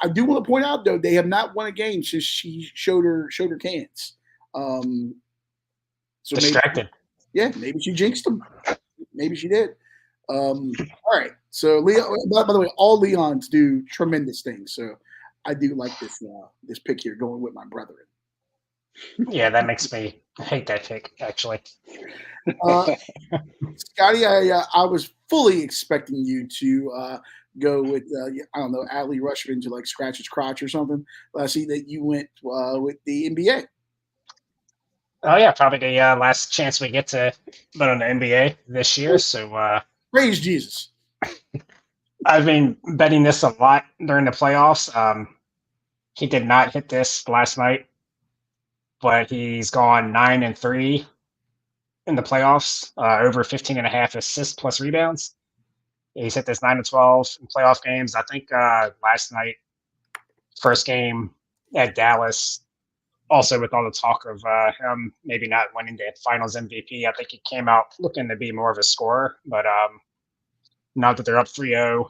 I do want to point out, though, they have not won a game since she showed her cans. So Distracted. Maybe she jinxed them. Maybe she did. All right. So Leon. By the way, all Leons do tremendous things. So I do like this pick here, going with my brethren. Yeah, that makes me hate that pick, actually. Scotty, I was fully expecting you to go with I don't know, Adley Rushman to like scratch his crotch or something. But I see that you went with the NBA. Oh yeah, probably the last chance we get to bet on the NBA this year. So praise Jesus. I've been betting this a lot during the playoffs. He did not hit this last night, but he's gone 9-3 in the playoffs, over 15.5 assists plus rebounds. He's hit this 9-12 in playoff games. I think last night, first game at Dallas, also with all the talk of him maybe not winning the Finals MVP, I think he came out looking to be more of a scorer. But now that they're up 3-0,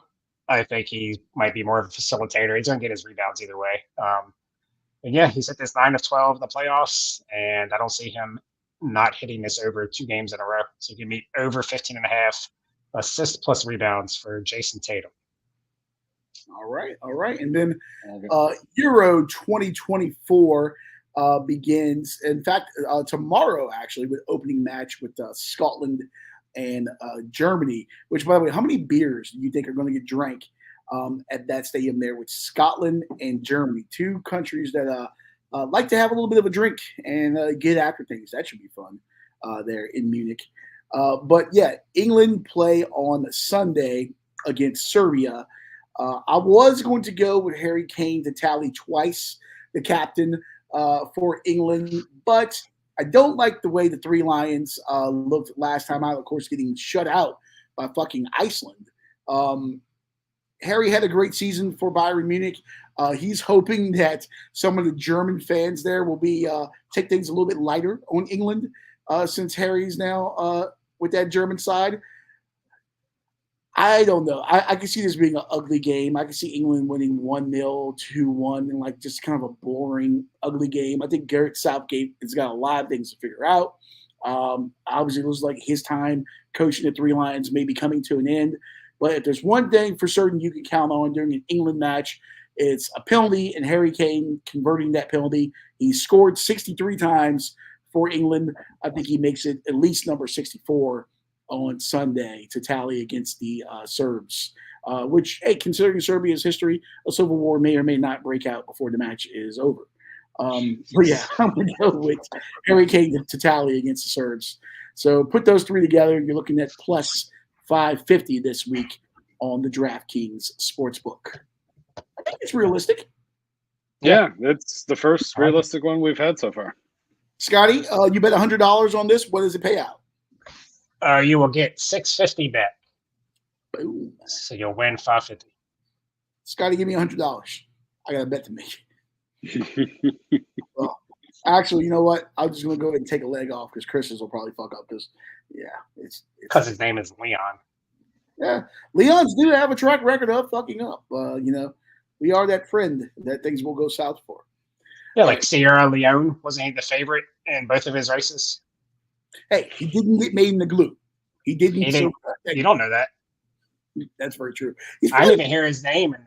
I think he might be more of a facilitator. He's going to get his rebounds either way. And yeah, he's hit this 9-12 in the playoffs, and I don't see him not hitting this over 2 games in a row. So he can meet over 15.5 assists plus rebounds for Jason Tatum. All right. And then Euro 2024 begins, in fact, tomorrow, actually, with opening match with Scotland and Germany, which, by the way, how many beers do you think are going to get drank at that stadium there with Scotland and Germany, 2 countries that like to have a little bit of a drink and get after things? That should be fun there in Munich. But yeah, England play on Sunday against Serbia. I was going to go with Harry Kane to tally twice, the captain for England, but I don't like the way the 3 Lions looked last time out, of course, getting shut out by fucking Iceland. Harry had a great season for Bayern Munich. He's hoping that some of the German fans there will be take things a little bit lighter on England since Harry's now with that German side. I don't know. I can see this being an ugly game. I can see England winning 1-0, 2-1, and like just kind of a boring, ugly game. I think Gareth Southgate has got a lot of things to figure out. Obviously, it was like his time coaching the 3 Lions may be coming to an end. But if there's one thing for certain you can count on during an England match, it's a penalty and Harry Kane converting that penalty. He scored 63 times for England. I think he makes it at least number 64 on Sunday to tally against the Serbs, which, hey, considering Serbia's history, a civil war may or may not break out before the match is over. But yeah, I'm going to go with Harry Kane to tally against the Serbs. So put those 3 together, you're looking at plus 550 this week on the DraftKings Sportsbook. I think it's realistic. Yeah, it's the first realistic one we've had so far. Scotty, you bet $100 on this. What does it pay out? You will get $650 bet. Boom. So you'll win $550. Scotty, give me $100. I got a bet to make. Well, actually, you know what? I'm just going to go ahead and take a leg off because Chris's will probably fuck up this. Yeah, it's because his name is Leon. Yeah, Leons do have a track record of fucking up. We are that friend that things will go south for. Yeah, like Sierra Leone, wasn't he the favorite in both of his races? Hey, he didn't get made in the glue. He didn't. You don't know that. That's very true. I didn't even hear his name in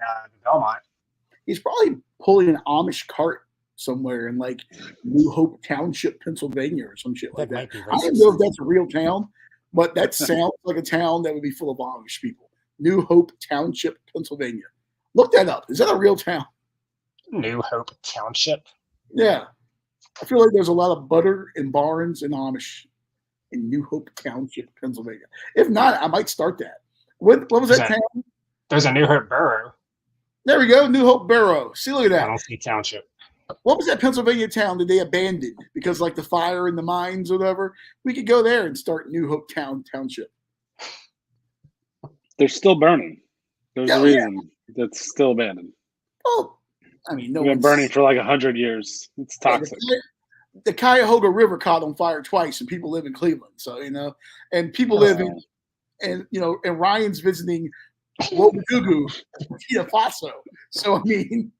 Belmont. He's probably pulling an Amish cart somewhere in like New Hope Township, Pennsylvania, or some shit like that. I don't know if that's a real town, but that sounds like a town that would be full of Amish people. New Hope Township, Pennsylvania. Look that up. Is that a real town? New Hope Township. Yeah, I feel like there's a lot of butter and barns and Amish in New Hope Township, Pennsylvania. If not, I might start that. What was that town? There's a New Hope borough. There we go. New Hope Barrow. See, look at I that. don't see township. What was that Pennsylvania town that they abandoned because like the fire in the mines or whatever? We could go there and start New Hope Township. They're still burning. There's a reason that's still abandoned. Well, I mean, They've been burning for like 100 years. It's toxic. The Cuyahoga River caught on fire twice, and people live in Cleveland. So, and people live in, and Ryan's visiting Ouagadougou, Burkina Faso. So, I mean.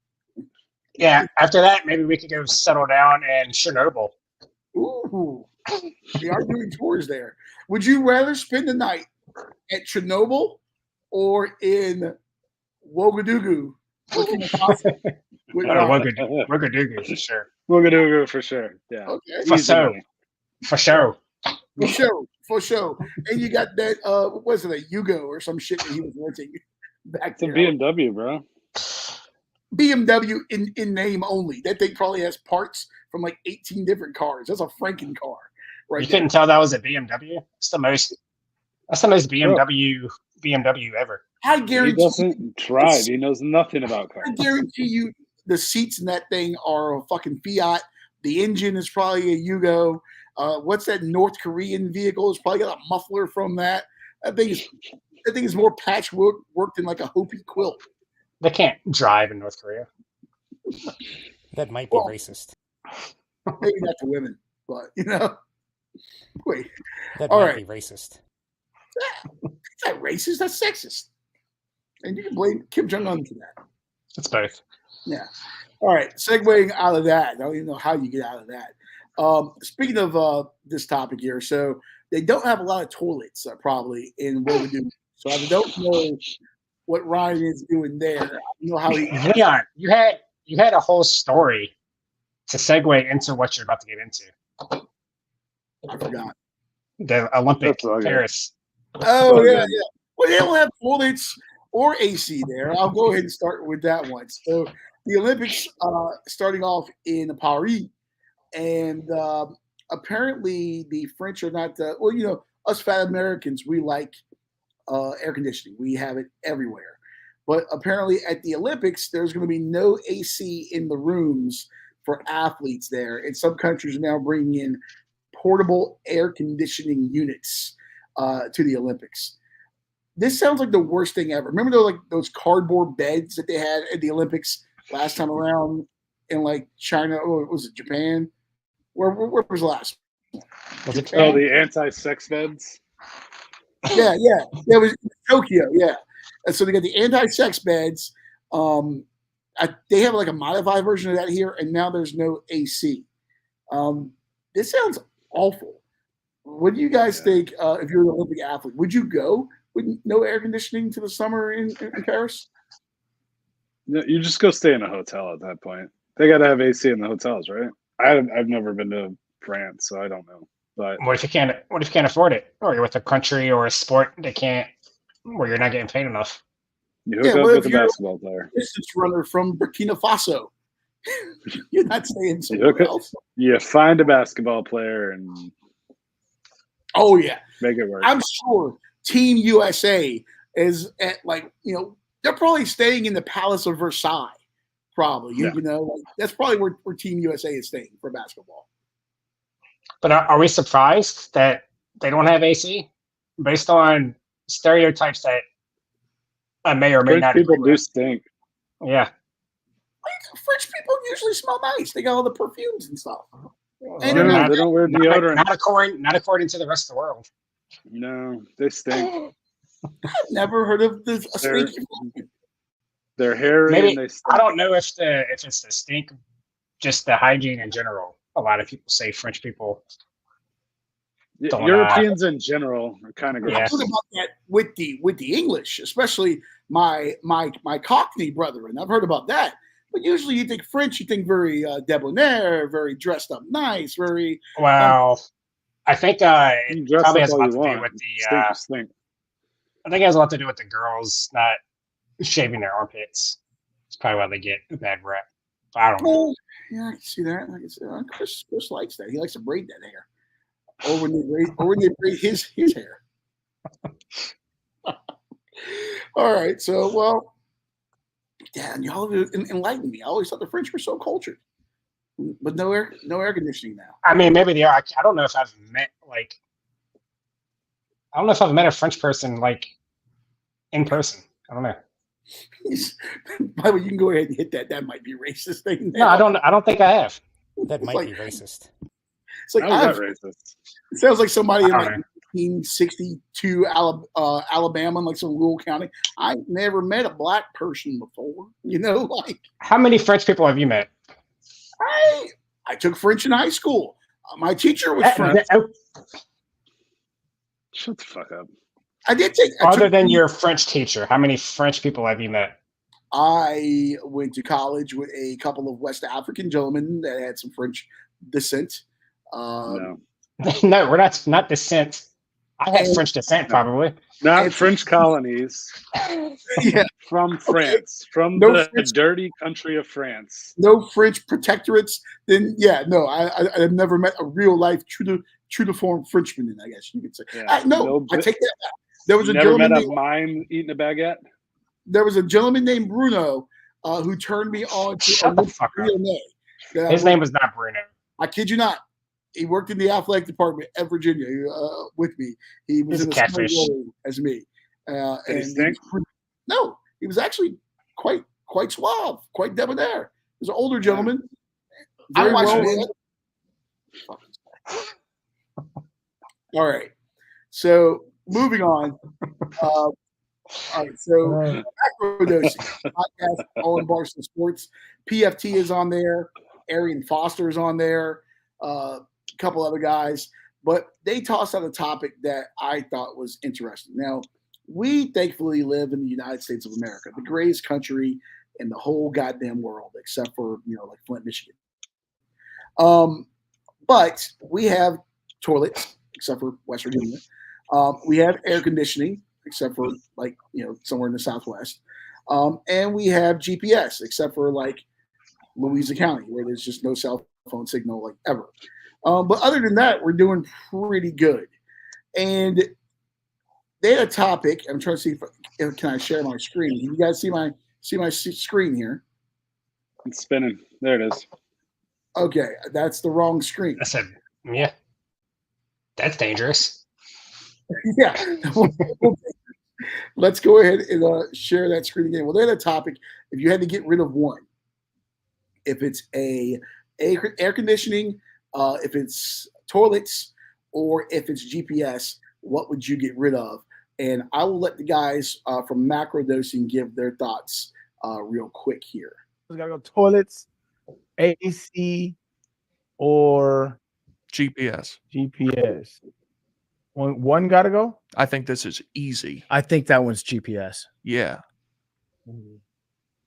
Yeah, after that, maybe we could go settle down in Chernobyl. Ooh, they are doing tours there. Would you rather spend the night at Chernobyl or in Ouagadougou? Ouagadougou for sure. Ouagadougou for sure. Yeah. Okay. For sure. For sure. And you got that, what was it, a Yugo or some shit that he was renting back there. It's a BMW, bro. BMW in name only. That thing probably has parts from like 18 different cars. That's a Franken car, right? You couldn't tell that was a BMW. That's the most BMW ever. I guarantee he doesn't drive. He knows nothing about cars. I guarantee you, the seats in that thing are a fucking Fiat. The engine is probably a Yugo. What's that North Korean vehicle? It's probably got a muffler from that. That thing is more patchwork than like a Hopi quilt. They can't drive in North Korea. That might be racist. Maybe not to women, but wait. That might be racist. It's not racist. That's sexist. And you can blame Kim Jong-un for that. It's both. Yeah. All right. Segueing out of that. I don't even know how you get out of that. Speaking of this topic here, so they don't have a lot of toilets probably in Ouagadougou. So I don't know what Ryan is doing there. I don't know how he. Leon, you had a whole story to segue into what you're about to get into. I forgot. The Olympic Paris. Oh yeah. Well, they don't have toilets or AC there. I'll go ahead and start with that one. So the Olympics starting off in Paris, and apparently the French are not. Us fat Americans, we like air conditioning. We have it everywhere. But apparently at the Olympics, there's going to be no AC in the rooms for athletes there. And some countries are now bringing in portable air conditioning units to the Olympics. This sounds like the worst thing ever. Remember those cardboard beds that they had at the Olympics last time around in like China, or was it Japan? Where was the last one? Was it Japan? Oh, the anti-sex beds? Yeah. It was Tokyo, yeah. And so they got the anti-sex beds. They have like a modified version of that here, and now there's no AC. This sounds awful. What do you guys think if you're an Olympic athlete? Would you go with no air conditioning to the summer in Paris? No, you just go stay in a hotel at that point. They got to have AC in the hotels, right? I've never been to France, so I don't know. But what if you can't afford it, or you're with a country or a sport they can't, where you're not getting paid enough? You hook up with a basketball player, distance runner from Burkina Faso. You're not staying somewhere else. You find a basketball player and make it work. I'm sure Team USA is at they're probably staying in the Palace of Versailles. Probably, that's probably where Team USA is staying for basketball. But are we surprised that they don't have AC based on stereotypes that I may or may not agree with? People do stink. Yeah. French people usually smell nice. They got all the perfumes and stuff. And they don't wear deodorant. Not according to the rest of the world. No, they stink. I've never heard of this. They're hairy. Maybe, and they stink. I don't know if it's the stink, just the hygiene in general. A lot of people say French people. Europeans in general are kind of gross. I heard about that with the English, especially my Cockney brethren. I've heard about that. But usually you think French, you think very debonair, very dressed up nice, very... Well, I think it probably has a lot to do with the... Stink. I think it has a lot to do with the girls not shaving their armpits. It's probably why they get a bad rep. I don't know. Yeah, I can see that. Like I said, Chris likes that. He likes to braid that hair. Or when they braid his hair. All right. So, damn, y'all enlightened me. I always thought the French were so cultured, but no air conditioning now. I mean, maybe they are. I don't know if I've met a French person in person. I don't know. By the way, you can go ahead and hit that. That might be racist thing. No, I don't think I have. That might be racist. It's like How's that racist? It sounds like somebody in I like don't know. 1962 Alabama, like some rural county. I never met a black person before. How many French people have you met? I took French in high school. My teacher was French. Shut the fuck up. I did take. Other than your French teacher, how many French people have you met? I went to college with a couple of West African gentlemen that had some French descent. No. No, we're not descent. I had French descent, probably. Not French colonies. Yeah. From France. From No the French- dirty country of France. No French protectorates. Then I've never met a real life true to form Frenchman. I guess you could say. Yeah. I take that back. There was a Never gentleman met a mime eating a baguette? There was a gentleman named Bruno who turned me on to Shut the fuck up. DNA. His name was not Bruno. I kid you not. He worked in the athletic department at Virginia with me. He was He's in a the same catfish. role as me. Did he stink? No, he was actually quite suave, quite debonair. He was an older gentleman. I Very watched well. All right. So moving on. All right. So Macrodosing podcast, all in Barstool Sports. PFT is on there. Arian Foster is on there. A couple other guys, but they tossed out a topic that I thought was interesting. Now, we thankfully live in the United States of America, the greatest country in the whole goddamn world, except for like Flint, Michigan. But we have toilets, except for West Virginia. We have air conditioning, except for somewhere in the Southwest. And we have GPS, except for Louisa County, where there's just no cell phone signal ever. But other than that, we're doing pretty good. And they had a topic. I'm trying to see if can I share my screen. Can you guys see my screen here? It's spinning. There it is. Okay, that's the wrong screen. I said, yeah. That's dangerous. Yeah. Let's go ahead and share that screen again. Well, they had a topic. If you had to get rid of one, if it's air conditioning, if it's toilets, or if it's GPS, what would you get rid of? And I will let the guys from Macrodosing give their thoughts real quick here. We gotta go toilets, AC, or GPS. GPS. One gotta go. I think this is easy. I think that one's GPS. Yeah.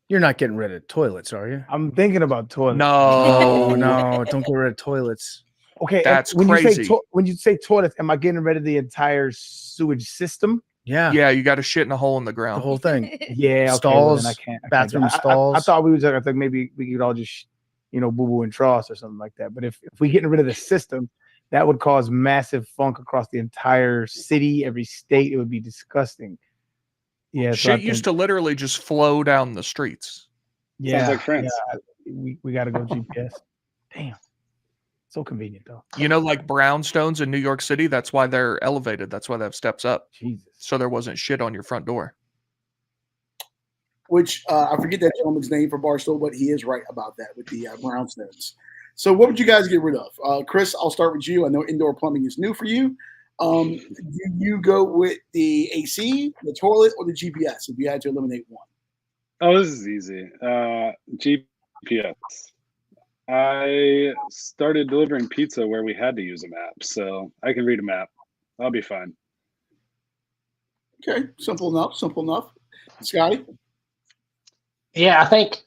You're not getting rid of toilets, are you? I'm thinking about toilets. No, No, don't get rid of toilets. Okay, That's when crazy. You say when you say toilets, am I getting rid of the entire sewage system? Yeah. Yeah, you got to shit in a hole in the The ground. whole thing. Yeah, okay, Stalls, then I can't. bathroom I stalls. thought we was like maybe we could all just boo boo and troughs or something like that. But if we getting rid of the system, that would cause massive funk across the entire city, every state. It would be disgusting. Yeah, so Shit used to literally just flow down the streets. Yeah, Sounds like France. yeah, we got to go GPS. Damn, so convenient though. Like brownstones in New York City, that's why they're elevated. That's why they have steps up. Jesus. So there wasn't shit on your front door. Which I forget that gentleman's name for Barstool, but he is right about that with the brownstones. So what would you guys get rid of? Chris, I'll start with you. I know indoor plumbing is new for you. Do you go with the AC, the toilet, or the GPS if you had to eliminate one? Oh, this is easy. GPS. I started delivering pizza where we had to use a map, so I can read a map. I'll be fine. Okay, simple enough. Scotty? Yeah, I think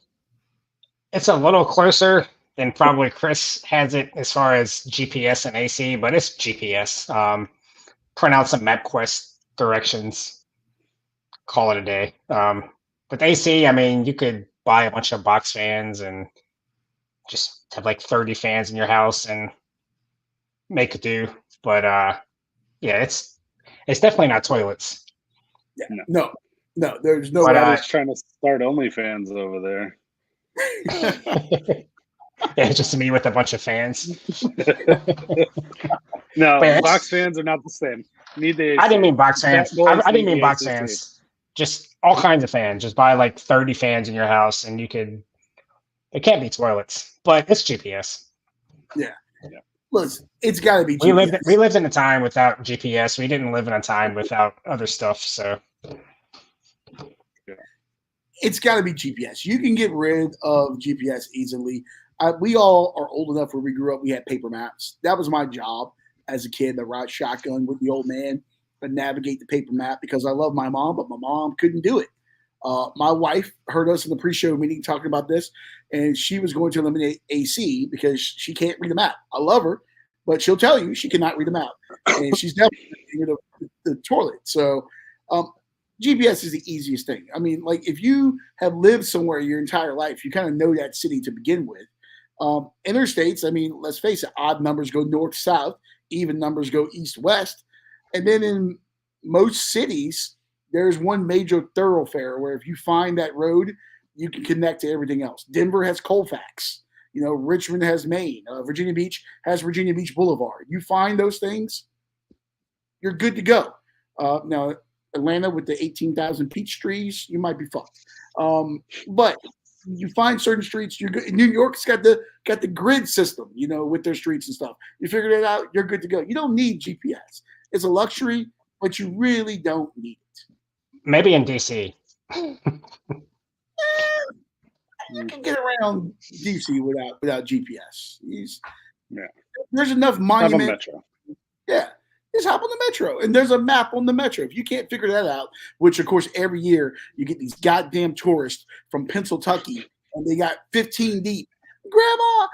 it's a little closer than probably Chris has it as far as GPS and AC, but it's GPS. Print out some MapQuest directions, call it a day. With AC, I mean, you could buy a bunch of box fans and just have 30 fans in your house and make it do. But yeah, it's definitely not toilets. No. No, there's no But, way. Robert's trying to start OnlyFans over there. Yeah, just me with a bunch of fans. No, But box fans are not the same. Need the AC. I didn't mean box fans. Fat boys I didn't need mean the box ACC. fans. Just all kinds of fans. Just buy like 30 fans in your house, and you could. It can't be toilets, but it's GPS. Listen, it's got to be We GPS. lived in a time without GPS. We didn't live in a time without other stuff. So It's got to be GPS. You can get rid of GPS easily. We all are old enough where we grew up. We had paper maps. That was my job as a kid, to ride shotgun with the old man and navigate the paper map because I love my mom, but my mom couldn't do it. My wife heard us in the pre-show meeting talking about this, and she was going to eliminate AC because she can't read a map. I love her, but she'll tell you she cannot read a map, and she's definitely the toilet. So GPS is the easiest thing. I mean, like if you have lived somewhere your entire life, you kind of know that city to begin with. Interstates, I mean, let's face it, odd numbers go north-south, even numbers go east-west. And then in most cities, there's one major thoroughfare where if you find that road, you can connect to everything else. Denver has Colfax. You know, Richmond has Maine. Virginia Beach has Virginia Beach Boulevard. You find those things, you're good to go. Now, Atlanta with the 18,000 peach trees, you might be fucked. But you find certain streets, you're good. New York's got the grid system, you know, with their streets and stuff. You figure that out, you're good to go. You don't need GPS. It's a luxury, but you really don't need it. maybe in DC. You can get around DC without GPS. Yeah. There's enough Have a monuments. metro. Yeah, just hop on the metro, and there's a map on the metro. If you can't figure that out, which of course every year you get these goddamn tourists from Pennsylvania, and they got 15 deep. Grandma,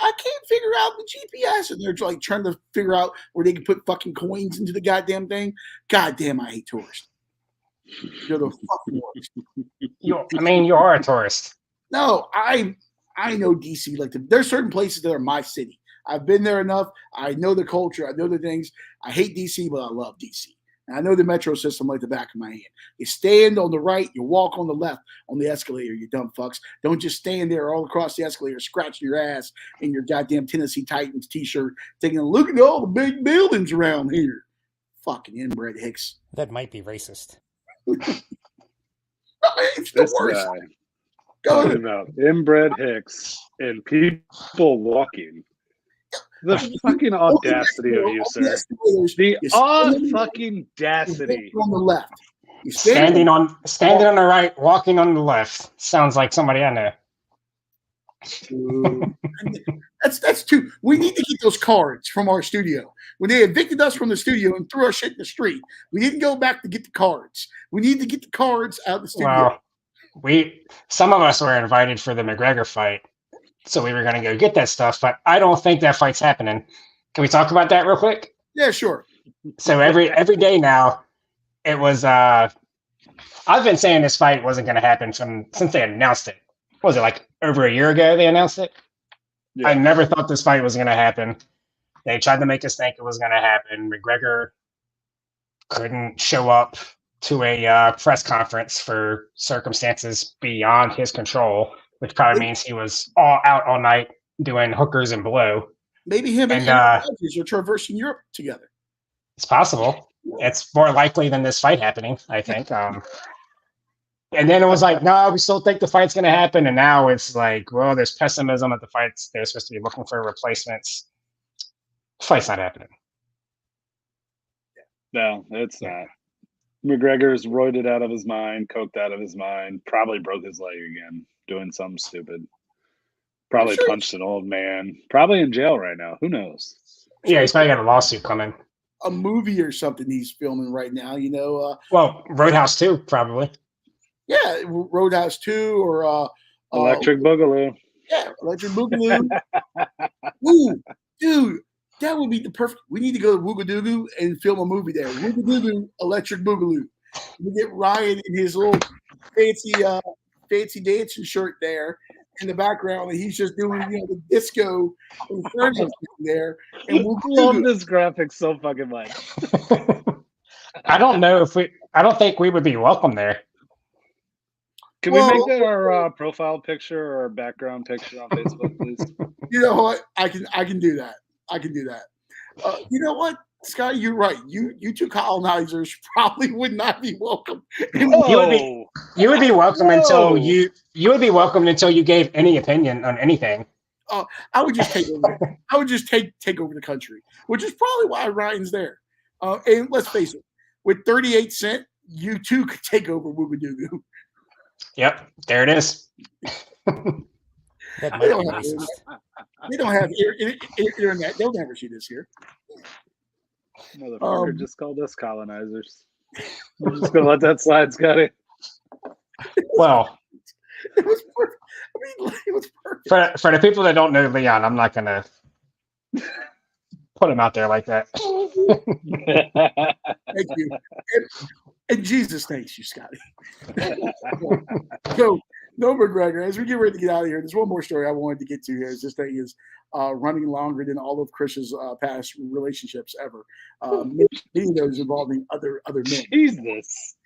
I can't figure out the GPS, and they're like trying to figure out where they can put fucking coins into the goddamn thing. Goddamn, I hate tourists. You're the fucking worst. You are a tourist. No, I know DC. There's certain places that are my city. I've been there enough. I know the culture. I know the things. I hate DC, but I love DC. And I know the metro system like the back of my hand. You stand on the right, you walk on the left on the escalator, you dumb fucks. Don't just stand there all across the escalator scratching your ass in your goddamn Tennessee Titans t-shirt, taking a look at all the big buildings around here. Fucking inbred hicks. That might be racist. It's the This worst. guy Go talking ahead. about inbred hicks and people walking. The fucking audacity of you, sir. The fucking audacity. On the left. You Standing on the right, walking on the left. Sounds like somebody I know. That's two. We need to get those cards from our studio. When they evicted us from the studio and threw our shit in the street, we didn't go back to get the cards. We need to get the cards out of the studio. Well, some of us were invited for the McGregor fight, so we were going to go get that stuff, but I don't think that fight's happening. Can we talk about that real quick? Yeah, sure. So every day now, it was. I've been saying this fight wasn't going to happen since they announced it. What was it like over a year ago? They announced it. Yeah. I never thought this fight was going to happen. They tried to make us think it was going to happen. McGregor couldn't show up to a press conference for circumstances beyond his control, which probably means he was all out all night doing hookers and blow. Maybe him and Rodgers are traversing Europe together. It's possible. It's more likely than this fight happening, I think. And then it was like, no, we still think the fight's going to happen. And now it's like, well, there's pessimism at the fights. They're supposed to be looking for replacements. The fight's not happening. No, it's not. McGregor's roided out of his mind, coked out of his mind, probably broke his leg again, doing something stupid. Probably punched an old man. Probably in jail right now. Who knows? Yeah, he's probably got a lawsuit coming. A movie or something he's filming right now, you know. Well, Roadhouse 2, probably. Yeah, Roadhouse 2 or Electric Boogaloo. Yeah, Electric Boogaloo. Ooh, dude, that would be the perfect. We need to go to Woogadoo and film a movie there. Woogadoo, Electric Boogaloo. We get Ryan in his little fancy dancing shirt there in the background, and he's just doing the disco inferno there. And I love this graphic so fucking much. I don't know if we. I don't think we would be welcome there. Can we make that our profile picture or our background picture on Facebook, please? You know what? I can do that. I can do that. You know what, Scott? You're right. You two colonizers probably would not be welcome. Whoa. You would be welcome until Whoa. you would be welcome until you gave any opinion on anything. I would just take over. I would just take over the country, which is probably why Ryan's there. And let's face it, with 38 cent, you too could take over Woogadoo. Yep, there it is. That might They be don't have, racist. they don't have internet. They'll never see this here. Motherfucker just called us colonizers. We're just gonna let that slide, Scotty. Well, It was perfect. I mean, it was perfect. for the people that don't know Leon, I'm not gonna put him out there like that. Thank you. And Jesus, thanks you, Scotty. So, no McGregor, as we get ready to get out of here, there's one more story I wanted to get to here. This thing is running longer than all of Chris's past relationships ever. Many of those involving other men. Jesus.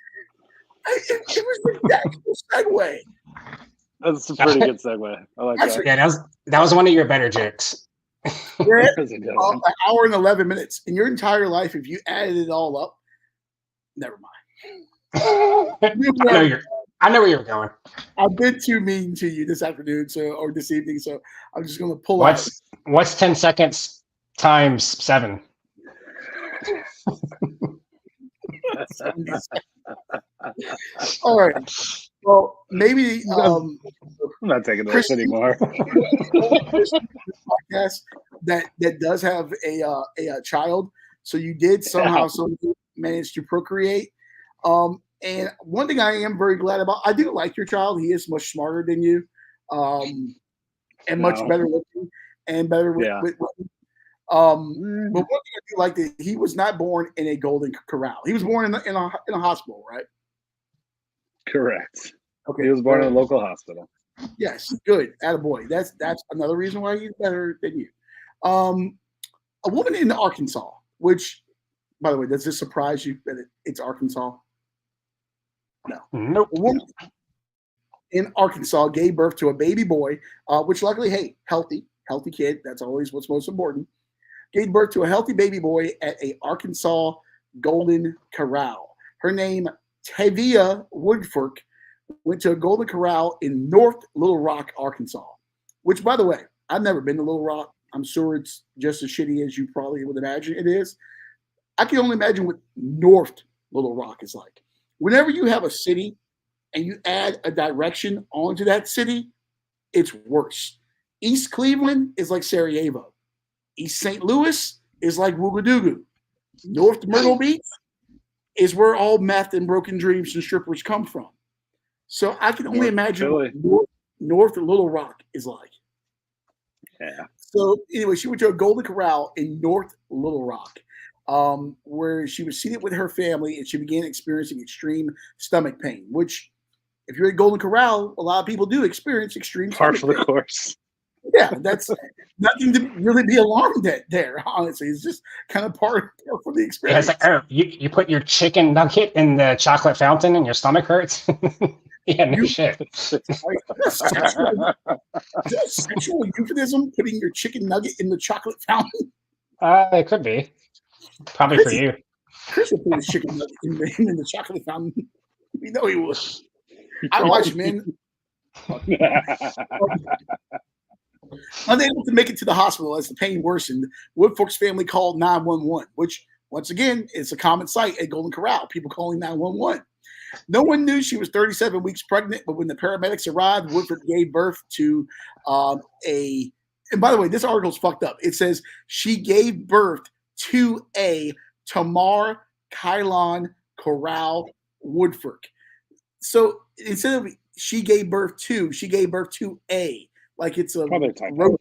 It was the actual segue. That's a pretty good segue. I like that. Yeah, that was one of your better jokes. We're at That's a good an one. hour and 11 minutes. In your entire life, if you added it all up, never mind. I know where you're going. I've been too mean to you this afternoon, or this evening, so I'm just going to pull out. What's 10 seconds times 7? All right. Well, maybe I'm not taking this anymore. podcast that does have a child. So you did somehow manage to procreate. And one thing I am very glad about, I do like your child. He is much smarter than you, and much better looking and better with. But one thing I do like that he was not born in a Golden Corral. He was born in a hospital, right? Correct. Okay. He was born in a local hospital. Yes, good. Attaboy. That's another reason why he's better than you. A woman in Arkansas, which, by the way, does this surprise you that it's Arkansas? No. Nope. A woman in Arkansas gave birth to a baby boy, which luckily, hey, healthy kid. That's always what's most important. Gave birth to a healthy baby boy at a Arkansas Golden Corral. Her name, Tavia Woodfork, went to a Golden Corral in North Little Rock, Arkansas, which, by the way, I've never been to Little Rock. I'm sure it's just as shitty as you probably would imagine it is. I can only imagine what North Little Rock is like. Whenever you have a city and you add a direction onto that city, it's worse. East Cleveland is like Sarajevo. East St. Louis is like Woogadoo. North Myrtle Beach is where all meth and broken dreams and strippers come from. So I can only imagine what North Little Rock is like. Yeah. So anyway, she went to a Golden Corral in North Little Rock, where she was seated with her family, and she began experiencing extreme stomach pain, which, if you're at Golden Corral, a lot of people do experience extreme Par stomach for the pain. course. Yeah, that's nothing to really be alarmed at there, honestly. It's just kind of part of the Yeah, experience. it's like, you put your chicken nugget in the chocolate fountain and your stomach hurts. Yeah, no shit. Is that a sexual euphemism, putting your chicken nugget in the chocolate fountain? It could be. Probably for you. Chris would put his chicken nugget in the chocolate fountain. We know he would. I watch men. Unable to make it to the hospital as the pain worsened, Woodfork's family called 911, which, once again, is a common sight at Golden Corral, people calling 911. No one knew she was 37 weeks pregnant, but when the paramedics arrived, Woodfork gave birth to and by the way, this article's fucked up. It says she gave birth to a Tamar Kylon Corral Woodfork. So instead of she gave birth to a, like it's a road.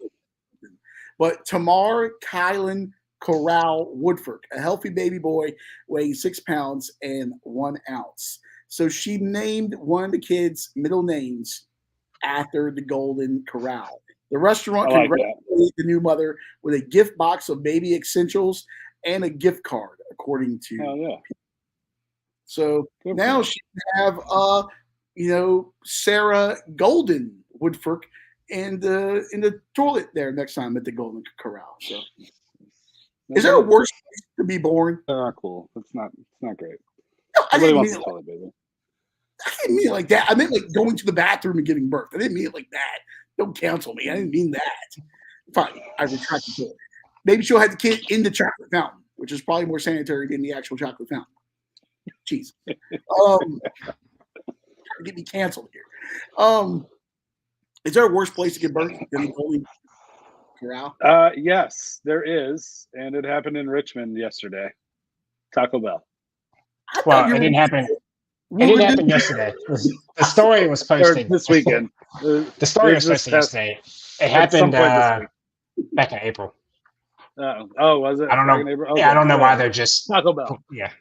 But Tamar Kylan Corral Woodfork, a healthy baby boy, weighs 6 pounds and 1 ounce. So she named one of the kids' middle names after the Golden Corral. The restaurant congratulated the new mother with a gift box of baby essentials and a gift card, according to. Oh, yeah. So Good now for she can have Sarah Golden Woodfork in the toilet there next time at the Golden Corral. So is there a worse place to be born? They're not cool. It's not great. No, I Nobody didn't wants mean a toilet baby. I didn't mean it like that. I meant like going to the bathroom and giving birth. I didn't mean it like that. Don't cancel me. I didn't mean that. Fine, I retract it. Maybe she'll have the kid in the chocolate fountain, which is probably more sanitary than the actual chocolate fountain. Jeez. Trying to get me canceled here. Is there a worse place to give birth than the Golden Corral? Yes, there is, and it happened in Richmond yesterday. Taco Bell. I thought Well, you it were- didn't happen. It we didn't were happen doing- yesterday. The story was Or posted this weekend. The story was This posted past- yesterday. It at some happened point this back in April. was it? I don't back in know. April? Yeah, I Okay, don't know why whatever. they're just Taco Bell. yeah.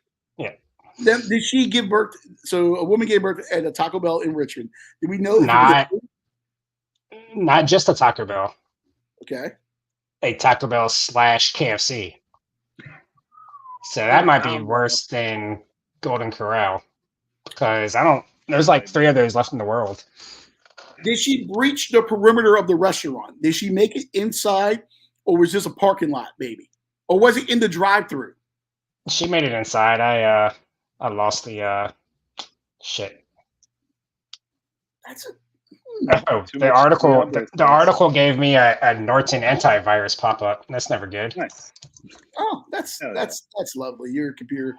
Did she give birth? So a woman gave birth at a Taco Bell in Richmond. Did we know? Not just a Taco Bell, Okay. a Taco Bell / KFC. So that might be worse than Golden Corral because there's like 3 of those left in the world. Did she breach the perimeter of the restaurant? Did she make it inside, or was this a parking lot, maybe? Or was it in the drive-through? She made it inside. I lost the shit. That's a Oh, Too the much article. Diablo The article gave me a Norton antivirus pop up. That's never good. Nice. that's Hell yeah. that's lovely. Your computer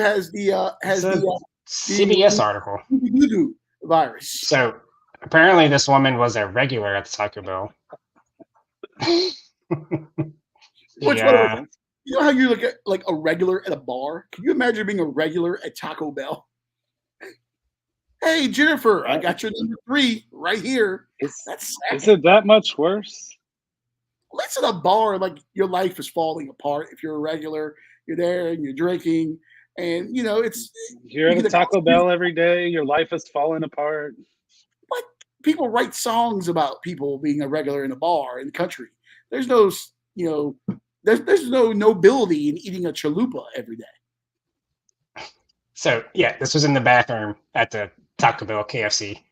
has the It's a CBS article. Voodoo virus. So apparently, this woman was a regular at the Taco Bell. Which Yeah. one? You know how you look at like a regular at a bar? Can you imagine being a regular at Taco Bell? Hey Jennifer, I got your number 3 right here. That's sad. Is it that much worse? Let's at a bar, like your life is falling apart. If you're a regular, you're there and you're drinking, and it's You're at You a get Taco Bell every day. Your life is falling apart. but people write songs about people being a regular in a bar in the country. There's no, there's no nobility in eating a chalupa every day. So yeah, this was in the bathroom at the Taco Bell KFC.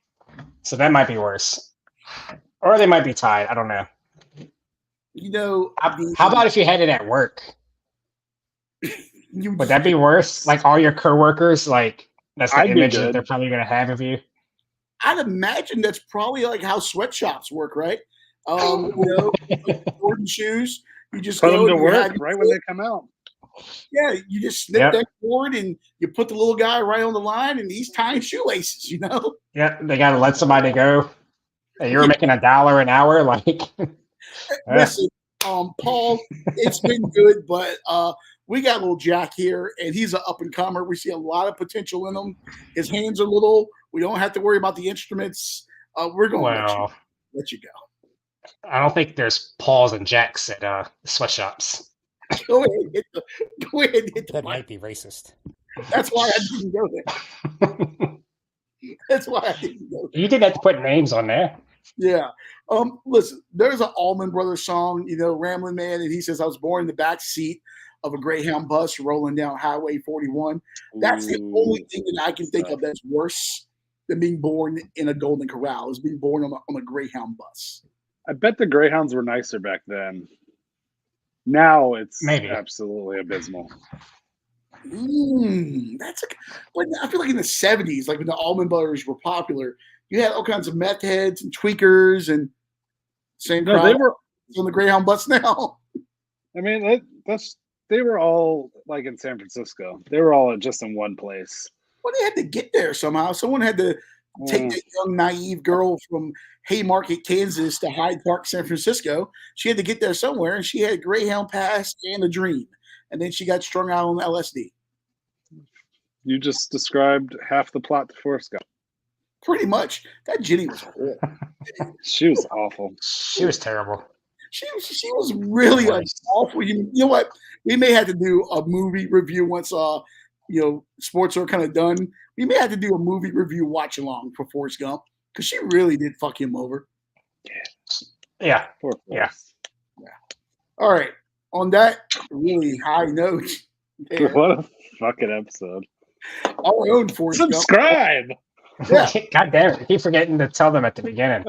So that might be worse, or they might be tied. I don't know. How about if you had it at work? Would that be worse? Like all your coworkers, like that's the I'd be image that good. they're probably going to have of you. I'd imagine that's probably like how sweatshops work, right? Jordan shoes. You just Put go them to and you work have- right when they come out. Yeah, you just snip Yep. that cord and you put the little guy right on the line, and he's tying shoelaces. Yeah, they got to let somebody go. Hey, you were making $1 an hour, like. Listen, Paul, it's been good, but we got little Jack here, and he's an up and comer. We see a lot of potential in him. His hands are little. We don't have to worry about the instruments. We're going to let you go. I don't think there's Pauls and Jacks at sweatshops. Go ahead and hit the That mic. might be racist. That's why I didn't go there. That's why I didn't go there. You didn't have to put names on there. Yeah. Listen, there's an Allman Brothers song, Ramblin' Man, and he says, I was born in the back seat of a Greyhound bus rolling down Highway 41. That's the only thing that I can think of that's worse than being born in a Golden Corral, is being born on a Greyhound bus. I bet the Greyhounds were nicer back then. Now it's Maybe. absolutely abysmal. But I feel like in the 70s, like when the Allman Brothers were popular, you had all kinds of meth heads and tweakers and same No, crowd they were. on the Greyhound bus now. I mean, they were all like in San Francisco. They were all just in one place. Well, they had to get there somehow. Someone had to take that young, naive girl from Haymarket, Kansas to Hyde Park, San Francisco. She had to get there somewhere, and she had a Greyhound pass and a dream. And then she got strung out on LSD. You just described half the plot to Forrest Gump. Pretty much. That Jenny was horrible. She was awful. She was terrible. She was really awful. You know what? We may have to do a movie review once sports are kind of done. We may have to do a movie review watch along for Forrest Gump, because she really did fuck him over. Yeah. Poor Forrest. All right. On that really high note, there, What a fucking episode. Our own Forrest Gump. Subscribe. Yeah. God damn it. I keep forgetting to tell them at the beginning.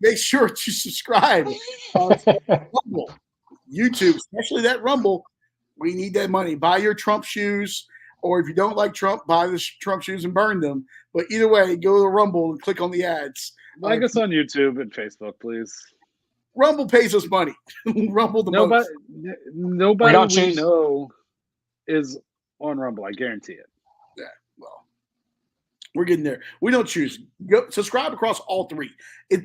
Make sure to subscribe on Rumble, YouTube, especially that Rumble. We need that money. Buy your Trump shoes, or if you don't like Trump, buy the Trump shoes and burn them. But either way, go to the Rumble and click on the ads. Like us on YouTube and Facebook, please. Rumble pays us money. Rumble the most. Nobody don't we choose- know is on Rumble. I guarantee it. Yeah, well, we're getting there. We don't choose. Go subscribe across all three.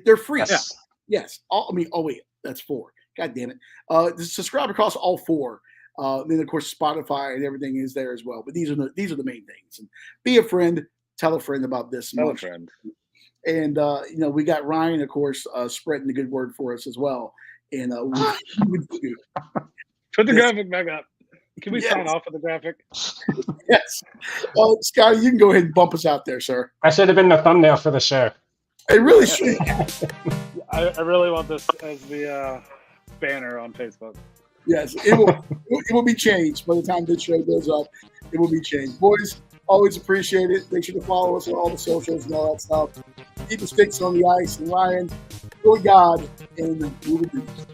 They're free. Yes. Yes. Wait, that's 4. God damn it. Subscribe across all 4. Then of course Spotify and everything is there as well. But these are the main things. And be a friend. Tell a friend about this. Tell a friend. And we got Ryan, of course, spreading the good word for us as well. And Put the graphic back up. Can we Yes. sign off with the graphic? yes. Scotty, you can go ahead and bump us out there, sir. I should have been the thumbnail for the show. It really should. I really want this as the banner on Facebook. Yes, it will be changed by the time this show goes up. It will be changed. Boys, always appreciate it. Make sure to follow us on all the socials and all that stuff. Keep the sticks on the ice. And Ryan, go God, and we will do this.